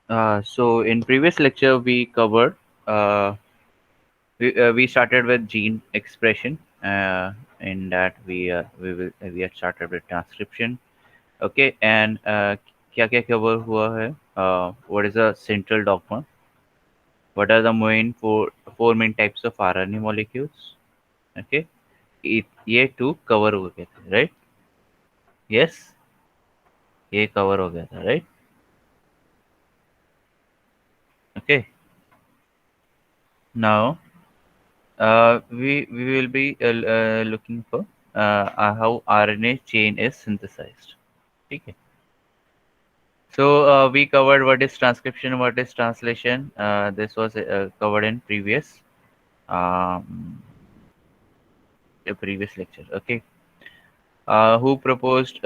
So in previous lecture we covered uh, we started with gene expression. In that we had started with transcription. Okay, and क्या क्या cover हुआ है? What is the central dogma? What are the four main types of RNA molecules? Okay, ये two cover हो गए थे, right? Yes, ये cover हो गया था, right? Okay, now we will be looking for how RNA chain is synthesized. Okay. So we covered what is transcription, what is translation. This was covered in a previous lecture. Okay. Who proposed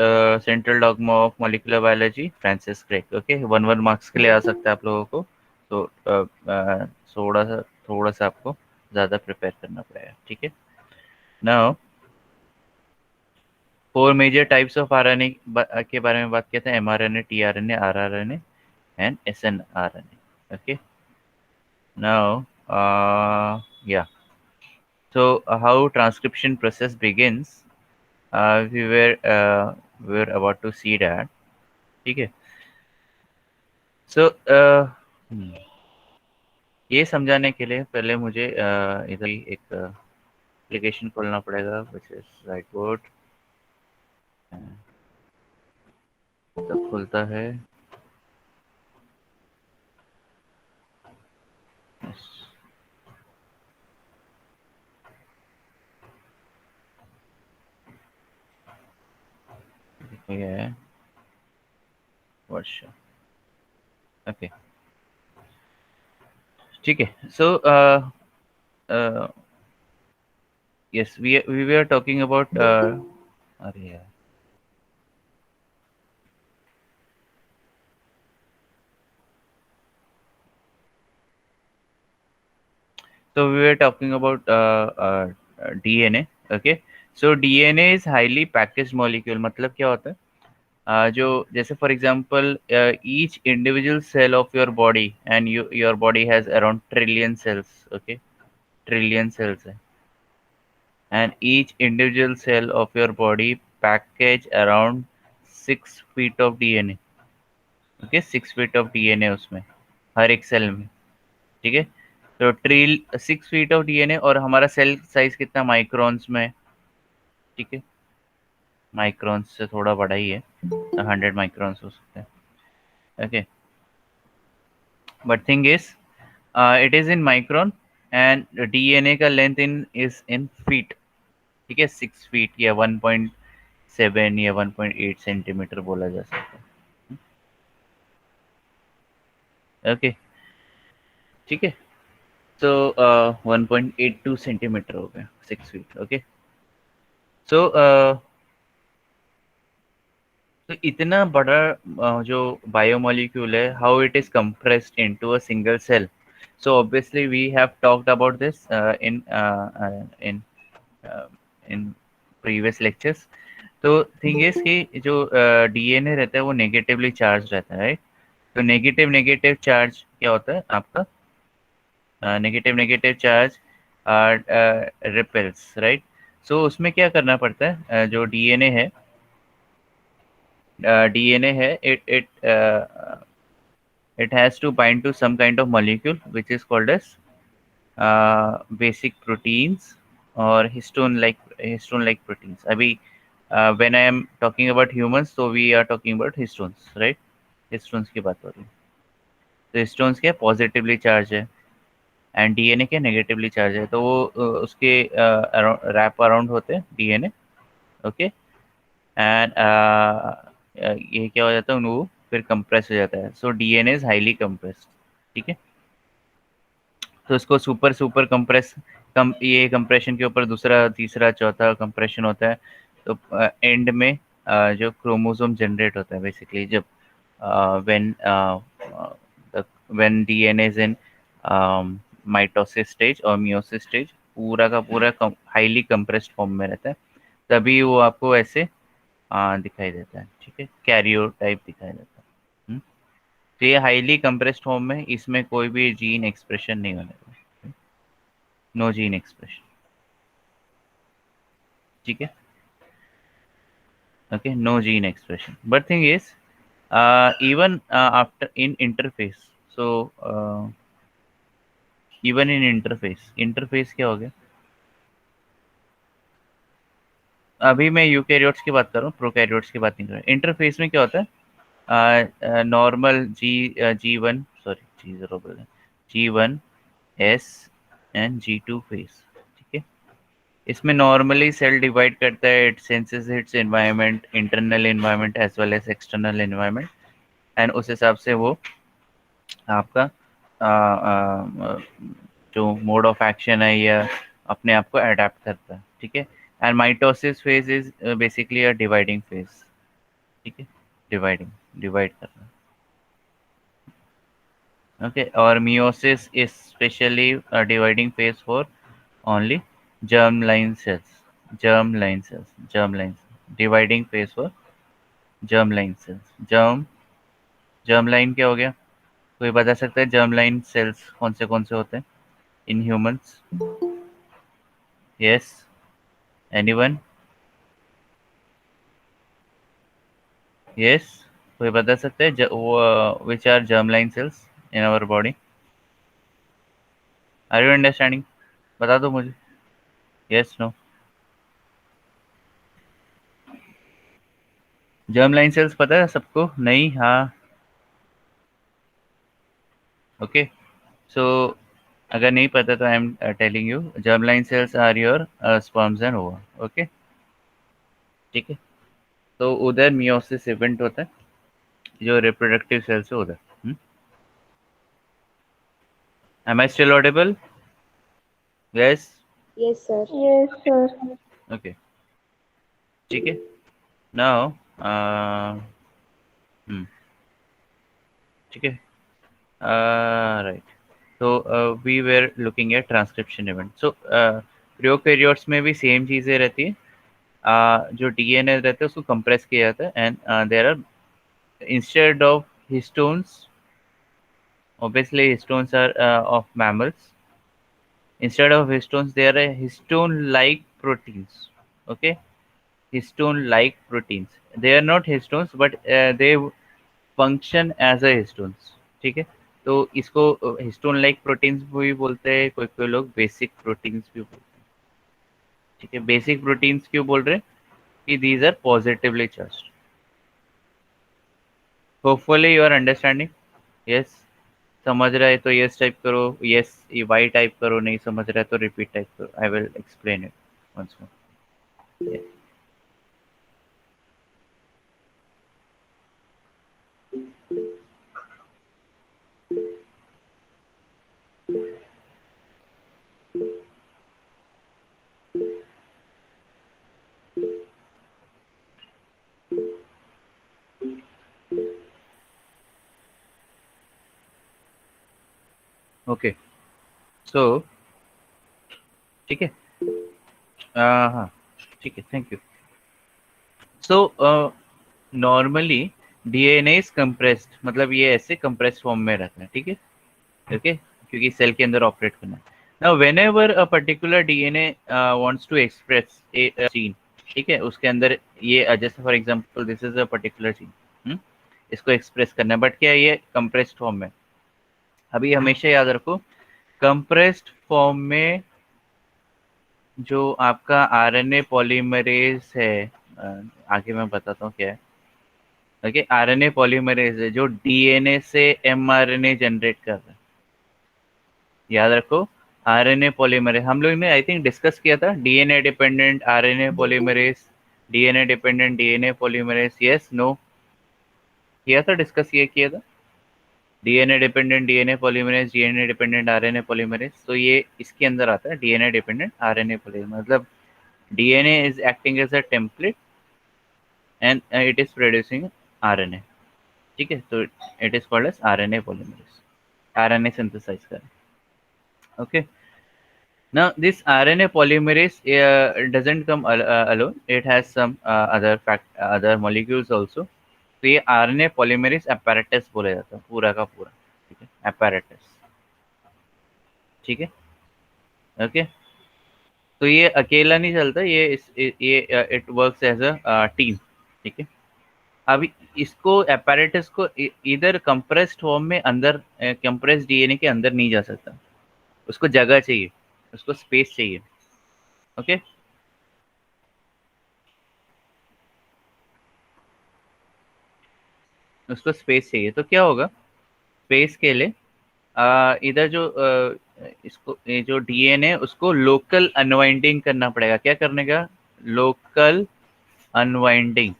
central dogma of molecular biology? Francis Crick. Okay. One marks के लिए आ सकता है आप लोगों को. तो थोड़ा सा आपको ज़्यादा प्रिपेयर करना पड़ेगा. ठीक है. Now four major types of RNA के बारे में बात किया था. mRNA, tRNA, rRNA and snRNA. Okay. Now, yeah. So how transcription process begins? We were about to see that. ठीक है. So ये समझाने के लिए पहले मुझे इधर ही एक एप्लीकेशन खोलना पड़ेगा, which is Whiteboard. तब खुलता है. Yes. ये है वर्षा. ओके. ठीक है. सो yes, we were talking about अरे यार. So we were talking about DNA. Okay. So DNA is highly packaged molecule. मतलब क्या होता है? जो जैसे for example each individual cell of your body, and your body has around trillion cells. Okay, trillion cells है. And each individual cell of your body package around 6 feet of DNA. Okay, 6 feet of DNA उसमें हर एक cell में. ठीक है. तो 6 feet of DNA, और हमारा cell size कितना माइक्रोन्स में है. ठीक है. माइक्रोन्स से थोड़ा बड़ा ही है. 100 माइक्रोन्स हो सकता है. Okay. But thing is it is in micron, and DNA का लेंथ इन फीट. ठीक है. 6 फीट या 1.7 या 1.8 सेंटीमीटर बोला जा सकता है. ओके. ठीक है. तो 1.82 सेंटीमीटर हो गया 6 फीट. ओके. सो तो इतना बड़ा जो बायोमोलिक्यूल है, how it is compressed into a single cell. So obviously we have talked about this in in previous lectures. तो थिंग इज कि जो डीएनए रहता है वो नेगेटिवली चार्ज रहता है, राइट. तो नेगेटिव नेगेटिव चार्ज क्या होता है आपका? Negative negative charge repels, right. So उसमें क्या करना पड़ता है? जो डीएनए है, it has to bind to some kind of molecule which is called as basic proteins or histone like proteins. अभी when I am talking about humans, so we are talking about histones, right? Histones की बात हो रही है. तो histones क्या positively charge है, and DNA के नेगेटिवली चार्ज है. तो वो उसके रैप अराउंड होते हैं डीएनए. ओके. एंड ये क्या हो जाता है, वो फिर कंप्रेस हो जाता है. So DNA is highly compressed. ठीक है. तो इसको सुपर सुपर कंप्रेस ये कंप्रेशन के ऊपर दूसरा तीसरा चौथा कंप्रेशन होता है. तो एंड में जो क्रोमोसोम जनरेट होता है बेसिकली, जब when when DNA is in mitosis stage और मियोसिस स्टेज, पूरा का पूरा हाईली कंप्रेस्ड फॉर्म में रहता है. तभी वो आपको ऐसे दिखाई देता है. ठीक है. कैरियो टाइप दिखाई देता है. तो ये हाईली कंप्रेस्ड फॉर्म में, इसमें कोई भी जीन एक्सप्रेशन नहीं होने, नो जीन एक्सप्रेशन, ठीक है, okay, no gene expression. But thing is, even after in interface, so even in interface क्या हो गया? अभी मैं यूकैरियोट्स की बात कर रहा हूँ, प्रोकैरियोट्स की बात नहीं कर रहा। इंटरफेस में क्या होता है? नॉर्मल G1, सॉरी G0 बोले, G1 S and G2 face, ठीक है। इसमें नॉर्मली सेल डिवाइड करता है, it senses its environment, internal environment as well as external environment, and उस हिसाब से वो आपका जो मोड ऑफ एक्शन है या अपने आप को अडेप्ट करता है, ठीक है। And mitosis phase is basically a dividing phase, ठीक है, डिवाइडिंग, डिवाइड करना, ओके। और meiosis is specially dividing phase for only germ line cells, germ line cells, germ line dividing phase for germ line cells, germ line क्या हो गया? कोई बता सकता है germ line cells कौन से होते हैं in humans? Yes, anyone? Yes, कोई बता सकता है which are germline cells in our body? Are you understanding? बता दो मुझे, yes, no? germline cells पता है सबको? नहीं, हाँ, ओके। सो अगर नहीं पता तो I am telling you, germline cells are your sperms and ova, okay, ठीक है। तो उधर मियोसिस इवेंट होता है, जो रिप्रोडक्टिव सेल से उधर। Am I still audible? Yes, Yes, sir. Yes, sir. Okay, ठीक है। नाउ ठीक है, राइट। तो we were looking at transcription event. So prokaryotes में भी सेम चीज़ें रहती है। जो डीएनए रहता है उसको कंप्रेस किया जाता है, and there are, instead of histones, obviously histones are of mammals, instead of histones there are histone like proteins, okay, histone like proteins, they are not histones but they function as a histones, ठीक है। तो इसको histone like proteins भी बोलते हैं, कोई कोई लोग बेसिक प्रोटीन्स भी बोलते हैं, ठीक है। बेसिक प्रोटीन्स क्यों बोल रहे हैं? कि these are positively charged. Hopefully you are understanding, yes. समझ रहा है तो यस टाइप करो, यस वाई टाइप करो, नहीं समझ रहा है तो रिपीट टाइप करो, I will explain it once more. Okay, so ठीक है, हाँ, ठीक है, thank you. So normally DNA is compressed, मतलब ये ऐसे कंप्रेस्ड फॉर्म में रहता है, ठीक है, ओके, क्योंकि सेल के अंदर ऑपरेट करना है। Now whenever a particular DNA wants to express a gene, ठीक है, उसके अंदर ये जैसे for example this is a particular gene, इसको एक्सप्रेस करना है, बट क्या ये कंप्रेस्ड फॉर्म में। अभी हमेशा याद रखो, कंप्रेस्ड फॉर्म में जो आपका आरएनए पॉलीमरेज है, आगे मैं बताता हूँ क्या है, ओके, आरएनए पॉलीमरेज है जो डीएनए से एमआरएनए जनरेट कर रहा है। याद रखो, आरएनए पॉलीमरेज हम लोग ने आई थिंक डिस्कस किया था, DNA dependent RNA polymerase, DNA dependent DNA polymerase, yes no, किया था, डिस्कस ये किया था, DNA dependent DNA polymerase, DNA dependent RNA polymerase. तो ये इसके अंदर आता है, डीएनए डिपेंडेंट आरएनए पॉलीमरेज, मतलब DNA is acting as a template and it is producing RNA, ठीक है। तो it is called as RNA polymerase, RNA synthesize कर, okay. Now, this RNA polymerase doesn't come alone. It has some other molecules also. तो ये RNA polymerase apparatus बोला जाता है पूरा का पूरा, ठीक है, apparatus, ठीक है, ओके। तो ये अकेला नहीं चलता, ये it works as a team, ठीक है। अब इसको apparatus को इधर कंप्रेस्ड फॉर्म में अंदर, कंप्रेस्ड डीएनए के अंदर नहीं जा सकता, उसको जगह चाहिए, उसको स्पेस चाहिए, ओके। उसको स्पेस चाहिए, तो क्या होगा, स्पेस के लिए इधर जो इसको, ये जो डीएनए उसको लोकल अनवाइंडिंग करना पड़ेगा, क्या करने का, लोकल अनवाइंडिंग,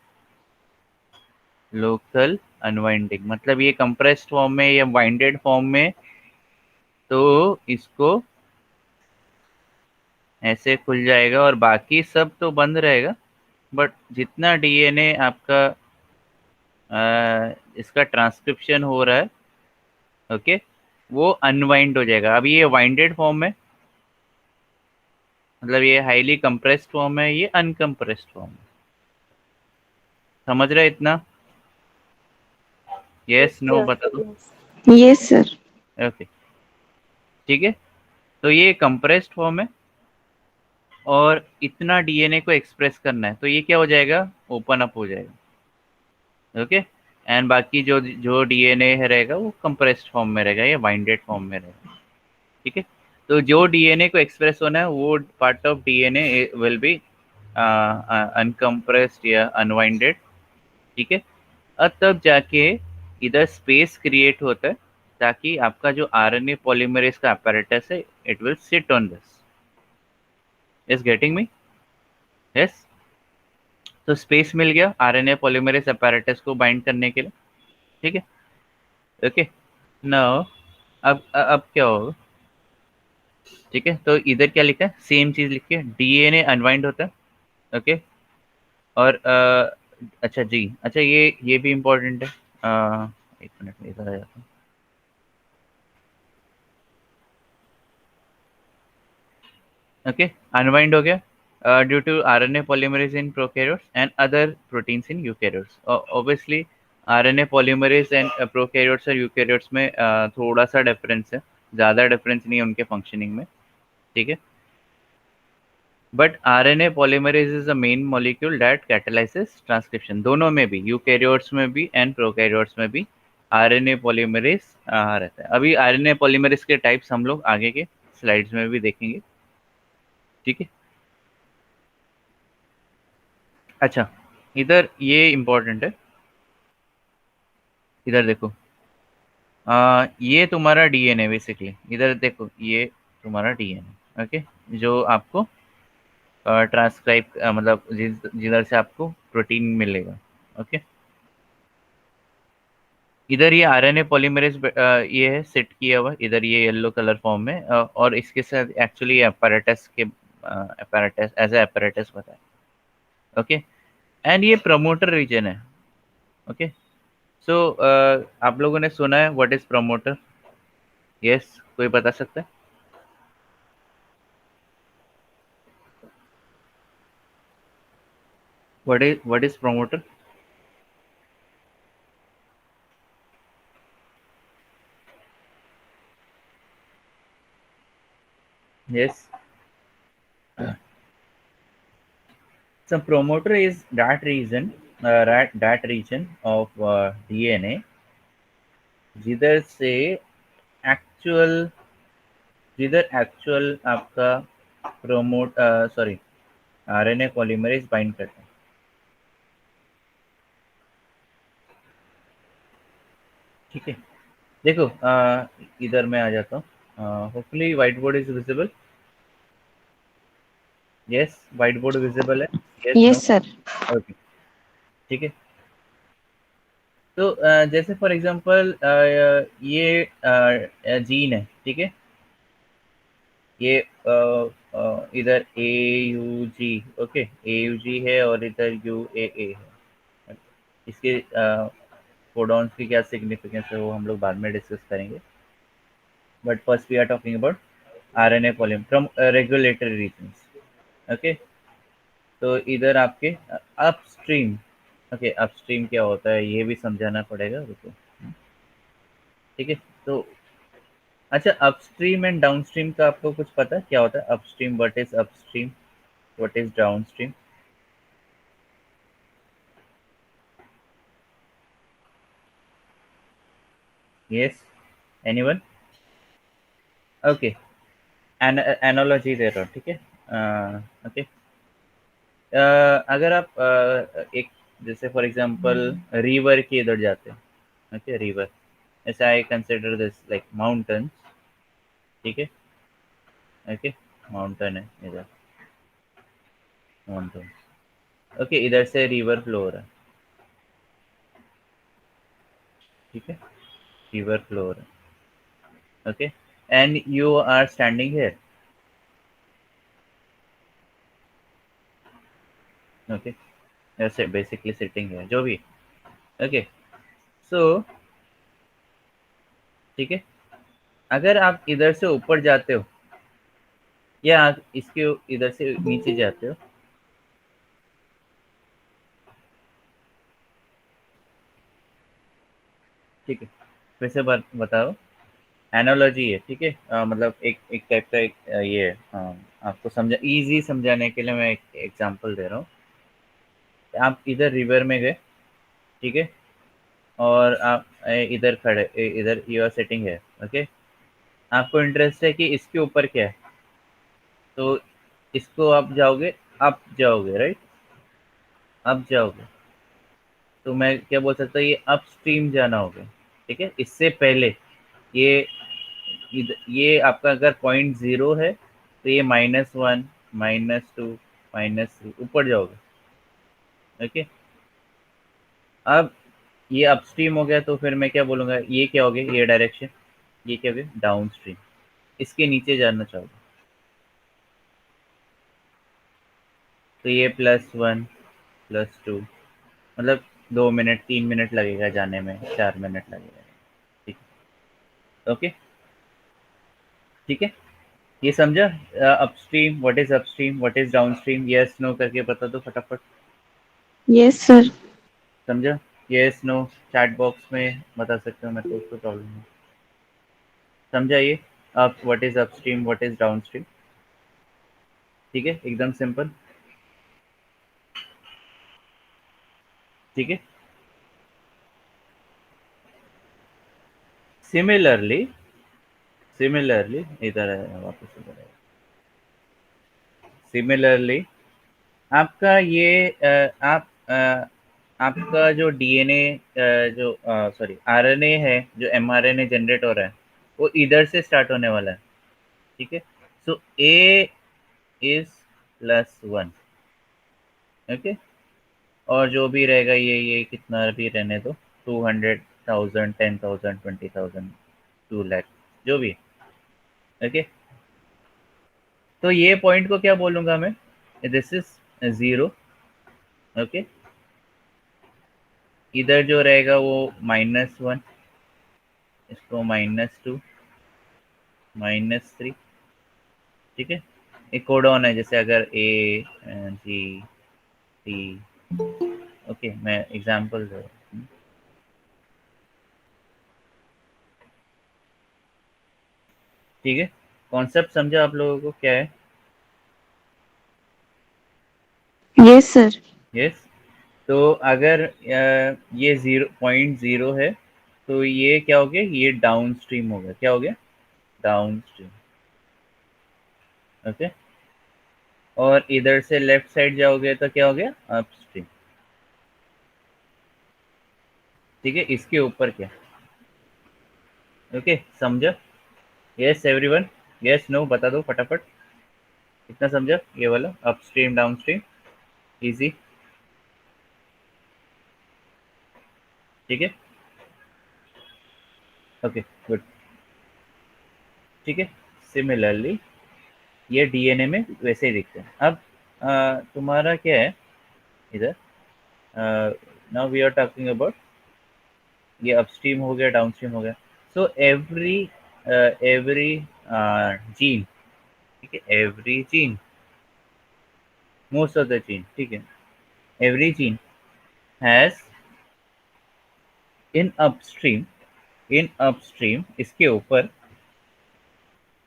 लोकल अनवाइंडिंग मतलब ये कंप्रेस्ड फॉर्म में या वाइंडेड फॉर्म में, तो इसको ऐसे खुल जाएगा और बाकी सब तो बंद रहेगा, बट जितना डीएनए आपका इसका ट्रांसक्रिप्शन हो रहा है, ओके, वो अनवाइंड हो जाएगा। अभी ये वाइंडेड फॉर्म है, मतलब ये हाईली कंप्रेस्ड फॉर्म है, ये अनकंप्रेस्ड फॉर्म है, समझ रहे इतना? यस नो Yes, बता दो। sir. Yes, sir. ओके, ठीक है। तो ये कंप्रेस्ड फॉर्म है और इतना डीएनए को एक्सप्रेस करना है, तो ये क्या हो जाएगा, ओपन अप हो जाएगा, ओके। एंड बाकी जो जो डीएनए रहेगा वो कंप्रेस्ड फॉर्म में रहेगा या बाइंडेड फॉर्म में रहेगा, ठीक है। तो जो डीएनए को एक्सप्रेस होना है वो part of DNA will be uncompressed या अनवाइंडेड, ठीक है। अब तब जाके इधर स्पेस क्रिएट होता है ताकि आपका जो आरएनए पॉलीमरेज का apparatus है, it will sit on this, is getting me? Yes. तो स्पेस मिल गया आरएनए पॉलीमरेज apparatus को बाइंड करने के लिए, ठीक है, ओके। नाउ अब क्या होगा, ठीक है। तो इधर क्या लिखा है, सेम चीज लिख के डीएनए अनवाइंड होता है, ओके। और अच्छा जी, अच्छा ये भी इम्पोर्टेंट है, एक मिनट में इधर आ जाता हूँ, ओके। अनवाइंड हो गया due to RNA polymerase in prokaryotes and other proteins in eukaryotes. Obviously RNA polymerase and prokaryotes और यूकैरियोट्स में थोड़ा सा डिफरेंस है, ज़्यादा डिफरेंस नहीं है उनके फंक्शनिंग में, ठीक है। But RNA polymerase is the main molecule that कैटलाइजेस transcription, दोनों में भी, यूकैरियोट्स में भी एंड प्रोकैरियोट्स में भी आरएनए पॉलीमरेज रहता है। अभी आरएनए पॉलीमरेज के टाइप्स हम लोग आगे के स्लाइड्स में भी देखेंगे, ठीक है। अच्छा, इधर ये इम्पोर्टेंट है, इधर देखो, ये तुम्हारा डीएनए बेसिकली, इधर देखो ये तुम्हारा डीएनए, ओके, जो आपको ट्रांसक्राइब मतलब जिधर से आपको प्रोटीन मिलेगा, ओके। इधर ये आरएनए पॉलीमरेज ये है सेट किया हुआ इधर, ये येलो कलर फॉर्म में, और इसके साथ एक्चुअली apparatus के apparatus एज ए apparatus बताया, ओके। एंड ये प्रमोटर रीजन है, ओके। सो आप लोगों ने सुना है व्हाट इज प्रमोटर? यस, कोई बता सकता है what is promoter? Yes, so promoter is that reason, that region of DNA जिधर से एक्चुअल जिधर एक्चुअल आपका promote sorry RNA polymerase bind करता है, ठीक है। देखो इधर मैं आ जाता हूँ, hopefully white board is visible, yes, white board visible है, yes no, Yes, sir. Okay, ठीक है। तो जैसे फॉर एग्जांपल ये जीन है, ठीक है, ये इधर A U G, okay, A U G है और इधर यू ए है। इसके कोडॉन्स की क्या सिग्निफिकेंस है वो हम लोग बाद में डिस्कस करेंगे, but first we are talking about RNA polymerase from regulatory regions, okay. तो इधर आपके अपस्ट्रीम, ओके, अपस्ट्रीम क्या होता है ये भी समझाना पड़ेगा, रुको। ठीक है, तो अच्छा, अपस्ट्रीम एंड डाउनस्ट्रीम का आपको कुछ पता है क्या होता है? Upstream, what is upstream, what is downstream? Yes, anyone? Okay, analogy दे रहा हूँ, ठीक है। ओके, अगर आप एक, जैसे फॉर एग्जांपल रिवर के इधर जाते हैं, ओके, रिवर, ऐसे I consider this like mountains, ठीक है, ओके, माउंटेन है इधर, माउंटेन, ओके, इधर से रिवर फ्लो हो रहा है, ठीक है, रिवर फ्लो हो रहा है, okay, and you are standing here, okay, ऐसे बेसिकली सिटिंग है जो भी, ओके, सो ठीक है, अगर आप इधर से ऊपर जाते हो या आप इसके इधर से नीचे जाते हो, ठीक है, फिर से बताओ, एनालॉजी है, ठीक है, मतलब एक एक टाइप का एक ये है, आपको समझा, इजी समझाने के लिए मैं एक एग्जांपल दे रहा हूँ। आप इधर रिवर में गए, ठीक है, और आप इधर खड़े, इधर यू आर सिटिंग है, ओके, आपको इंटरेस्ट है कि इसके ऊपर क्या है, तो इसको आप जाओगे, आप जाओगे, राइट, आप जाओगे, तो मैं क्या बोल सकता हूँ, ये अपस्ट्रीम जाना होगा, ठीक है, इससे पहले ये ये आपका अगर पॉइंट जीरो है तो ये -1, -2, -3 ऊपर जाओगे, ओके, अब ये अपस्ट्रीम हो गया, तो फिर मैं क्या बोलूँगा, ये क्या हो गया, ये डायरेक्शन, ये क्या हो गया, डाउन स्ट्रीम, इसके नीचे जाना चाहोगे, तो ये +1, +2, मतलब 2 मिनट 3 मिनट लगेगा जाने में, 4 मिनट लगेगा, ठीक है, ओके, ठीक है, ये समझा? Upstream, what is upstream, what is downstream, yes no करके बता दो फटाफट। Yes sir. समझा? यस नो चैट बॉक्स में बता सकते हो, मेरे को कोई प्रॉब्लम नहीं। समझा ये? अब what is upstream, what is downstream, ठीक है, एकदम सिंपल, ठीक है। सिमिलरली, सिमिलरली इधर है, वापस इधर है, सिमिलरली आपका ये आपका जो डीएनए, जो सॉरी आरएनए है, जो एमआरएनए जनरेट हो रहा है, वो इधर से स्टार्ट होने वाला है, ठीक है, सो ए इज +1, ओके, और जो भी रहेगा ये कितना भी रहने दो, 200,000, 10,000, 20,000, 2 लाख, जो भी, ओके, तो ये पॉइंट को क्या बोलूंगा मैं, दिस इज जीरो, ओके, इधर जो रहेगा वो -1, इसको -2, -3, ठीक है, एक कोडॉन है, जैसे अगर A G T, ओके, मैं एग्जांपल दे रहा हूँ, ठीक है, कॉन्सेप्ट समझा आप लोगों को क्या है? Yes sir. यस, तो अगर ये 0.0 है, तो ये क्या हो गया, ये डाउन स्ट्रीम हो गया, क्या हो गया, डाउन स्ट्रीम, ओके, और इधर से लेफ्ट साइड जाओगे तो क्या हो गया, अप स्ट्रीम, ठीक है, इसके ऊपर क्या, ओके, समझा? यस एवरीवन, यस नो बता दो फटाफट, कितना समझा ये वाला, up stream down stream, easy, ठीक है, ओके, गुड, ठीक है, सिमिलरली ये डीएनए में वैसे ही दिखते हैं। अब तुम्हारा क्या है इधर, now we are talking about, ये अपस्ट्रीम हो गया, डाउनस्ट्रीम हो गया, सो एवरी एवरी जीन, ठीक है, every gene, most of the gene, ठीक है, every gene has in upstream इसके ऊपर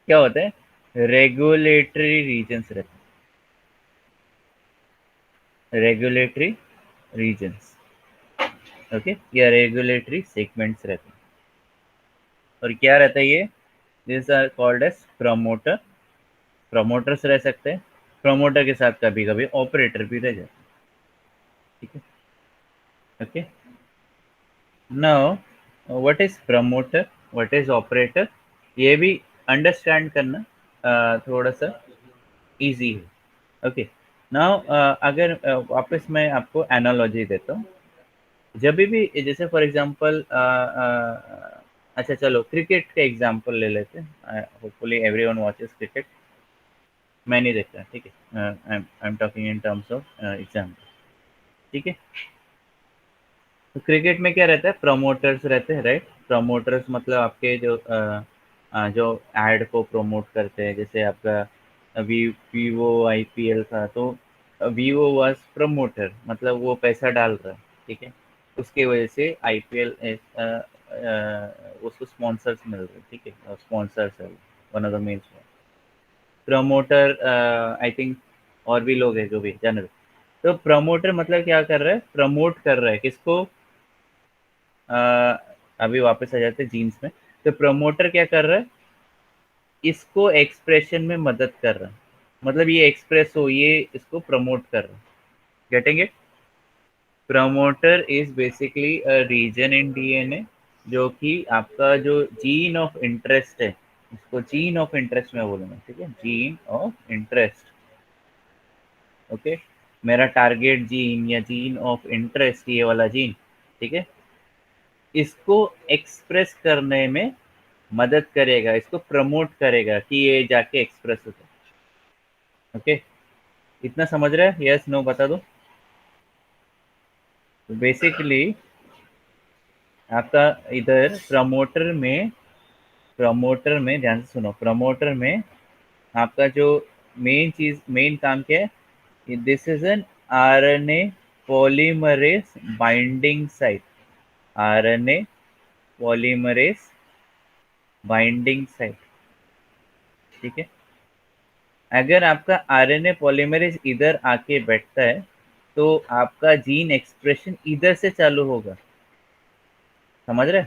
क्या होता है, रेगुलेटरी रीजन्स रहते हैं, रेगुलेटरी रीजन्स, ओके, या रेगुलेटरी सेगमेंट्स रहते हैं। और क्या रहता है ये, this are called as promoter, promoters रह सकते हैं, प्रमोटर के साथ कभी कभी ऑपरेटर भी रह जाते हैं, ठीक है, okay. Now what is promoter, what is operator, ये भी अंडरस्टैंड करना थोड़ा सा इजी है, ओके। नाउ अगर वापस मैं आपको एनालॉजी देता हूँ, जब भी जैसे फॉर एग्जांपल अच्छा चलो क्रिकेट का एग्जांपल ले लेते हैं, होपफुली एवरीवन वॉचेस क्रिकेट, मैं नहीं देखता, ठीक है, I am talking in terms of example, ठीक है। तो क्रिकेट में क्या रहता है, प्रमोटर्स रहते हैं, राइट। प्रमोटर्स मतलब आपके जो एड को प्रमोट करते हैं, जैसे आपका वीवो आईपीएल था, तो वीवो वाज प्रमोटर, मतलब वो पैसा डाल रहा है, ठीक है, उसके वजह से आईपीएल उसको स्पॉन्सर्स मिल रहे हैं, ठीक है, स्पॉन्सर्स है one of the main promoter, I think और भी लोग हैं जो भी जनरल। तो प्रमोटर मतलब क्या कर रहा है, प्रमोट कर रहा है किसको, अ, अभी वापस आ जाते हैं जीन्स में। तो प्रमोटर क्या कर रहा है, इसको एक्सप्रेशन में मदद कर रहा है, मतलब ये एक्सप्रेस हो, ये इसको प्रमोट कर रहा है, getting it. Promoter is basically a region in DNA जो कि आपका जो जीन ऑफ इंटरेस्ट है, इसको जीन ऑफ इंटरेस्ट में बोलूंगा, ठीक है, जीन ऑफ इंटरेस्ट, ओके। मेरा टारगेट जीन या जीन ऑफ इंटरेस्ट, ये वाला जीन, ठीक है, इसको एक्सप्रेस करने में मदद करेगा, इसको प्रमोट करेगा कि ये जाके एक्सप्रेस हो जाए, ओके। इतना समझ रहे हैं, यस नो बता दो। तो बेसिकली आपका इधर प्रमोटर में ध्यान से सुनो, प्रमोटर में आपका जो मेन चीज, मेन काम क्या है, this is an RNA polymerase binding site, RNA polymerase binding site, ठीक है। अगर आपका आरएनए पॉलीमरेज इधर आके बैठता है तो आपका जीन एक्सप्रेशन इधर से चालू होगा, समझ रहे,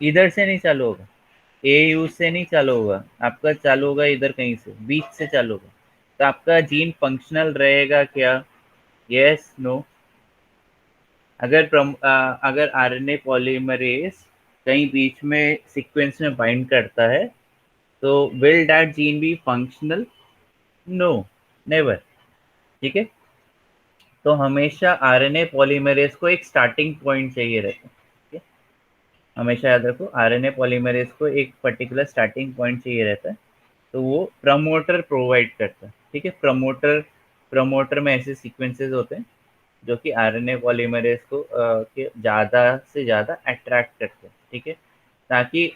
इधर से नहीं चालू होगा, ए यू से नहीं चालू होगा, आपका चालू होगा इधर कहीं से, बीच से चालू होगा। तो आपका जीन फंक्शनल रहेगा क्या, यस नो। अगर आरएनए पॉलीमरेज कहीं बीच में सीक्वेंस में बाइंड करता है तो will that gene be functional, no, never, ठीक है। तो हमेशा आरएनए पॉलीमरेज को एक स्टार्टिंग पॉइंट चाहिए रहता है, ठीक है? हमेशा याद रखो, आरएनए पॉलीमरेज को एक पर्टिकुलर स्टार्टिंग पॉइंट चाहिए रहता है, तो वो प्रमोटर प्रोवाइड करता है, ठीक है। प्रमोटर में ऐसे सीक्वेंसेस होते हैं जो कि आरएनए पॉलीमरेज को के ज़्यादा से ज़्यादा अट्रैक्ट करते हैं, ठीक है, ताकि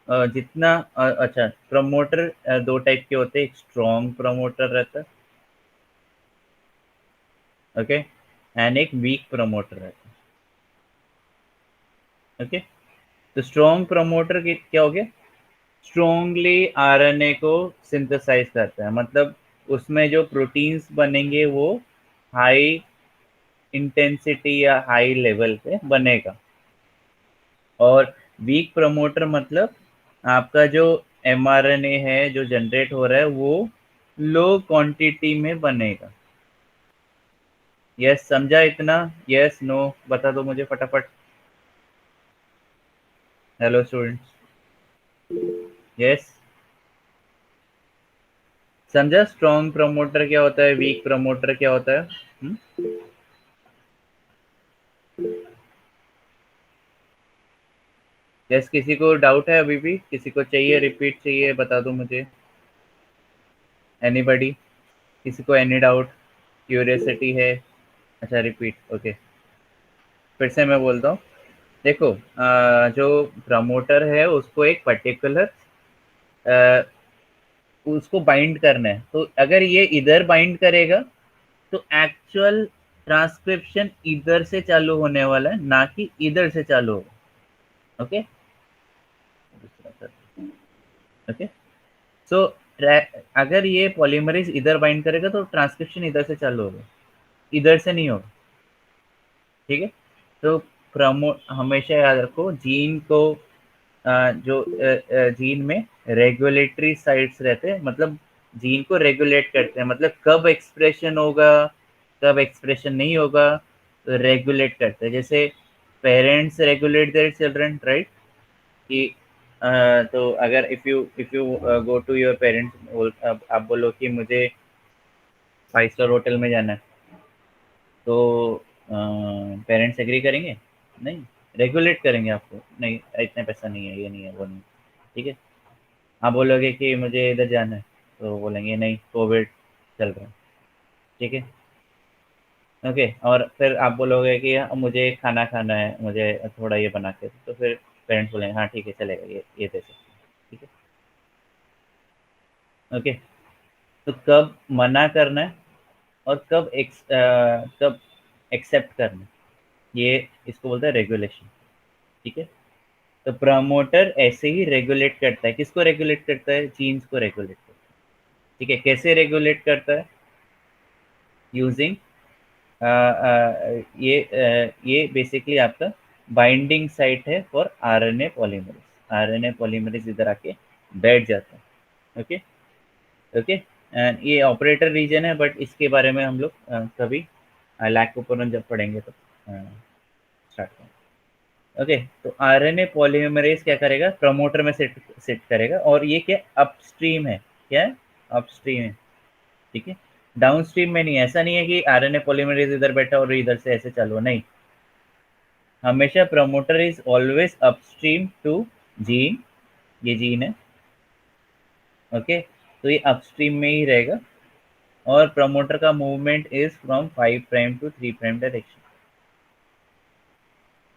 जितना अच्छा प्रमोटर दो टाइप के होते हैं, एक स्ट्रॉन्ग प्रमोटर रहता है, ओके, एंड एक वीक प्रमोटर रहता है, ओके। तो स्ट्रॉन्ग प्रमोटर क्या हो गया, स्ट्रॉन्गली आरएनए को सिंथेसाइज करता है, मतलब उसमें जो प्रोटीन्स बनेंगे वो हाई इंटेंसिटी या हाई लेवल पे बनेगा। और वीक प्रमोटर मतलब आपका जो एमआरएनए है जो जनरेट हो रहा है वो लो क्वांटिटी में बनेगा। यस समझा इतना, यस नो बता दो मुझे फटाफट। हेलो स्टूडेंट्स, यस समझा, स्ट्रॉन्ग प्रमोटर क्या होता है, वीक प्रमोटर क्या होता है, यस किसी को डाउट है अभी भी, किसी को चाहिए रिपीट चाहिए, बता दो मुझे, एनीबॉडी, किसी को एनी डाउट, क्यूरियोसिटी है, अच्छा रिपीट, ओके। फिर से मैं बोलता हूँ, देखो जो प्रमोटर है उसको एक पर्टिकुलर उसको बाइंड करना है, तो अगर ये इधर बाइंड करेगा तो एक्चुअल ट्रांसक्रिप्शन इधर से चालू होने वाला है, ना कि इधर से चालू होगा। Okay, okay. सो अगर ये पॉलीमरेज इधर बाइंड करेगा तो ट्रांसक्रिप्शन इधर से चालू होगा, इधर से नहीं होगा। ठीक है, तो प्रमो हमेशा याद रखो जीन को जो जीन में रेगुलेटरी साइट्स रहते हैं, मतलब जीन को रेगुलेट करते हैं, मतलब कब एक्सप्रेशन होगा कब एक्सप्रेशन नहीं होगा, तो रेगुलेट करते हैं। जैसे parents regulate their children, right? कि तो अगर if you go to your parents, आप बोलो कि मुझे 5 स्टार होटल में जाना है, तो पेरेंट्स एग्री करेंगे? नहीं, रेगुलेट करेंगे आपको, नहीं इतना पैसा नहीं है, ये नहीं है, वो नहीं। ठीक है, आप बोलोगे कि मुझे इधर जाना है, तो बोलेंगे नहीं, कोविड चल रहा है। ठीक है, ओके। और फिर आप बोलोगे कि मुझे खाना खाना है, मुझे थोड़ा ये बना के, तो फिर पेरेंट्स बोलेंगे हाँ ठीक है चलेगा, ये दे सकते। ठीक है, ओके। तो कब मना करना है और कब एक्सेप्ट करना है, ये इसको बोलते हैं रेगुलेशन। ठीक है, तो प्रमोटर ऐसे ही रेगुलेट करता है, किसको रेगुलेट करता है? जीन्स को रेगुलेट करता है। ठीक है, कैसे रेगुलेट करता है? यूजिंग ये बेसिकली आपका बाइंडिंग साइट है for RNA polymerase. RNA polymerase इधर आके बैठ जाता है। Okay, okay. एंड ये ऑपरेटर रीजन है, बट इसके बारे में हम लोग कभी लैक ऊपर जब पढ़ेंगे तो स्टार्ट करेंगे। ओके, तो आरएनए पॉलीमरेज क्या करेगा? प्रमोटर में सेट करेगा, और ये क्या अपस्ट्रीम है? क्या है? अपस्ट्रीम है। ठीक है, डाउनस्ट्रीम में नहीं है। ऐसा नहीं है कि आरएनए पॉलीमरेज इधर बैठा और इधर से ऐसे चालू, नहीं। हमेशा promoter is always upstream to gene, ये जीन है। ओके, तो ये अपस्ट्रीम में ही रहेगा, और प्रमोटर का movement is from 5 prime to 3 prime direction.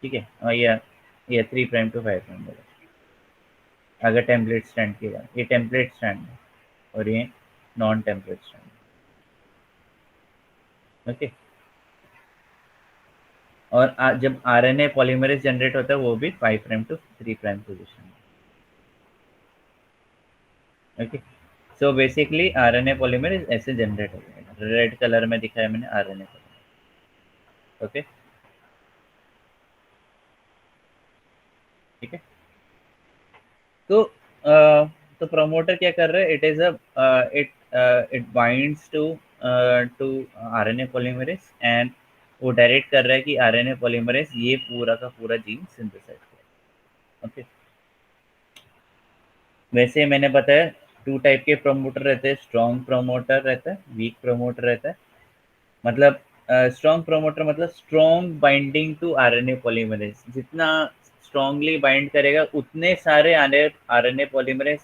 ठीक है, और ये 3 प्राइम टू 5 प्राइम डायरेक्शन। अगर टेम्पलेट स्टैंड की बात, ये टेम्पलेट स्टैंड है और ये नॉन टेम्पलेट स्टैंड। ओके, और जब आरएनए पॉलीमरेज जनरेट होता है वो भी 5 प्राइम टू 3 प्राइम पोजीशन में। Okay, so basically RNA polymerase ऐसे जनरेट हो जाएगा। रेड कलर में दिखाया मैंने आरएनए पॉलीमरेज। ओके, ठीक है। तो तो प्रमोटर क्या कर रहा है? It is it it binds to RNA polymerase, and वो डायरेक्ट कर रहा है कि आरएनए पॉलीमरेज ये पूरा का पूरा जीन सिंथेसाइज करे। ओके, वैसे मैंने बताया 2 टाइप के प्रमोटर रहते हैं। स्ट्रॉन्ग प्रमोटर रहता है, वीक प्रमोटर रहता है। मतलब स्ट्रॉन्ग प्रमोटर मतलब strong binding to RNA polymerase, जितना स्ट्रॉन्गली बाइंड करेगा उतने सारे आरएनए पॉलीमरेज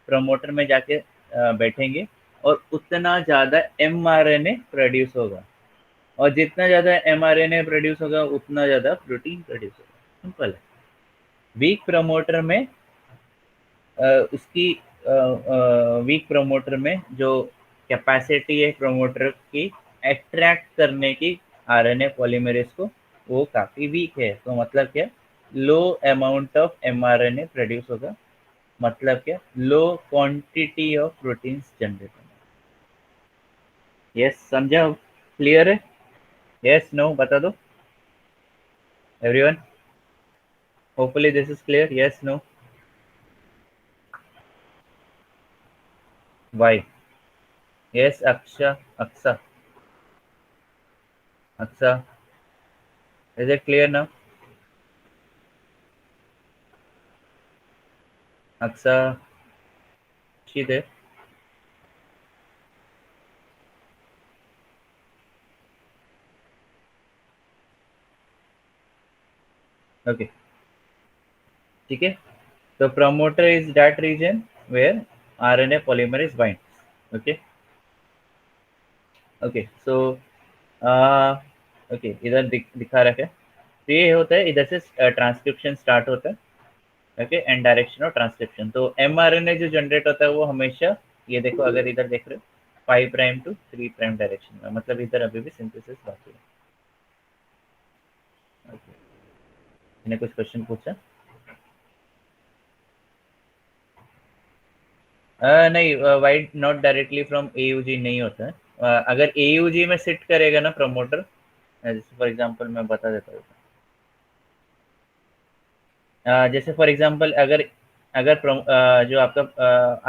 प्रमोटर में जाके बैठेंगे, और उतना ज़्यादा एमआरएनए प्रोड्यूस होगा, और जितना ज़्यादा एमआरएनए प्रोड्यूस होगा उतना ज़्यादा प्रोटीन प्रोड्यूस होगा। सिंपल है। वीक प्रमोटर में उसकी वीक प्रमोटर में जो कैपेसिटी है प्रमोटर की अट्रैक्ट करने की आरएनए पॉलीमरेज को, वो काफ़ी वीक है। तो मतलब क्या? Low amount of mRNA produce होगा, मतलब क्या? Low quantity of proteins generate होगा। यस, समझा? क्लियर है? यस, नो, बता दो everyone. Hopefully this is clear. Yes, no, why? Yes, Aksha, Aksa, Aksa, is it clear now? Aksa, she there? Okay, ठीक है। तो promoter is that region where RNA polymerase binds. Okay, okay. So okay, इधर दिखा रखा है। तो ये होता है, इधर से ट्रांसक्रिप्शन स्टार्ट होता है। Okay, and direction of transcription. तो एमआरएनए जो जनरेट होता है वो हमेशा, ये देखो, अगर इधर देख रहे हो, 5 प्राइम टू 3 प्राइम डायरेक्शन में, मतलब इधर अभी भी सिंथेसिस बाकी है। ओके, मैंने कुछ क्वेश्चन पूछा? नहीं, wide not directly from AUG नहीं होता है। अगर एयूजी में सिट करेगा ना प्रमोटर, जैसे फॉर एग्जांपल मैं बता देता हूँ। जैसे फॉर एग्जांपल अगर अगर जो आपका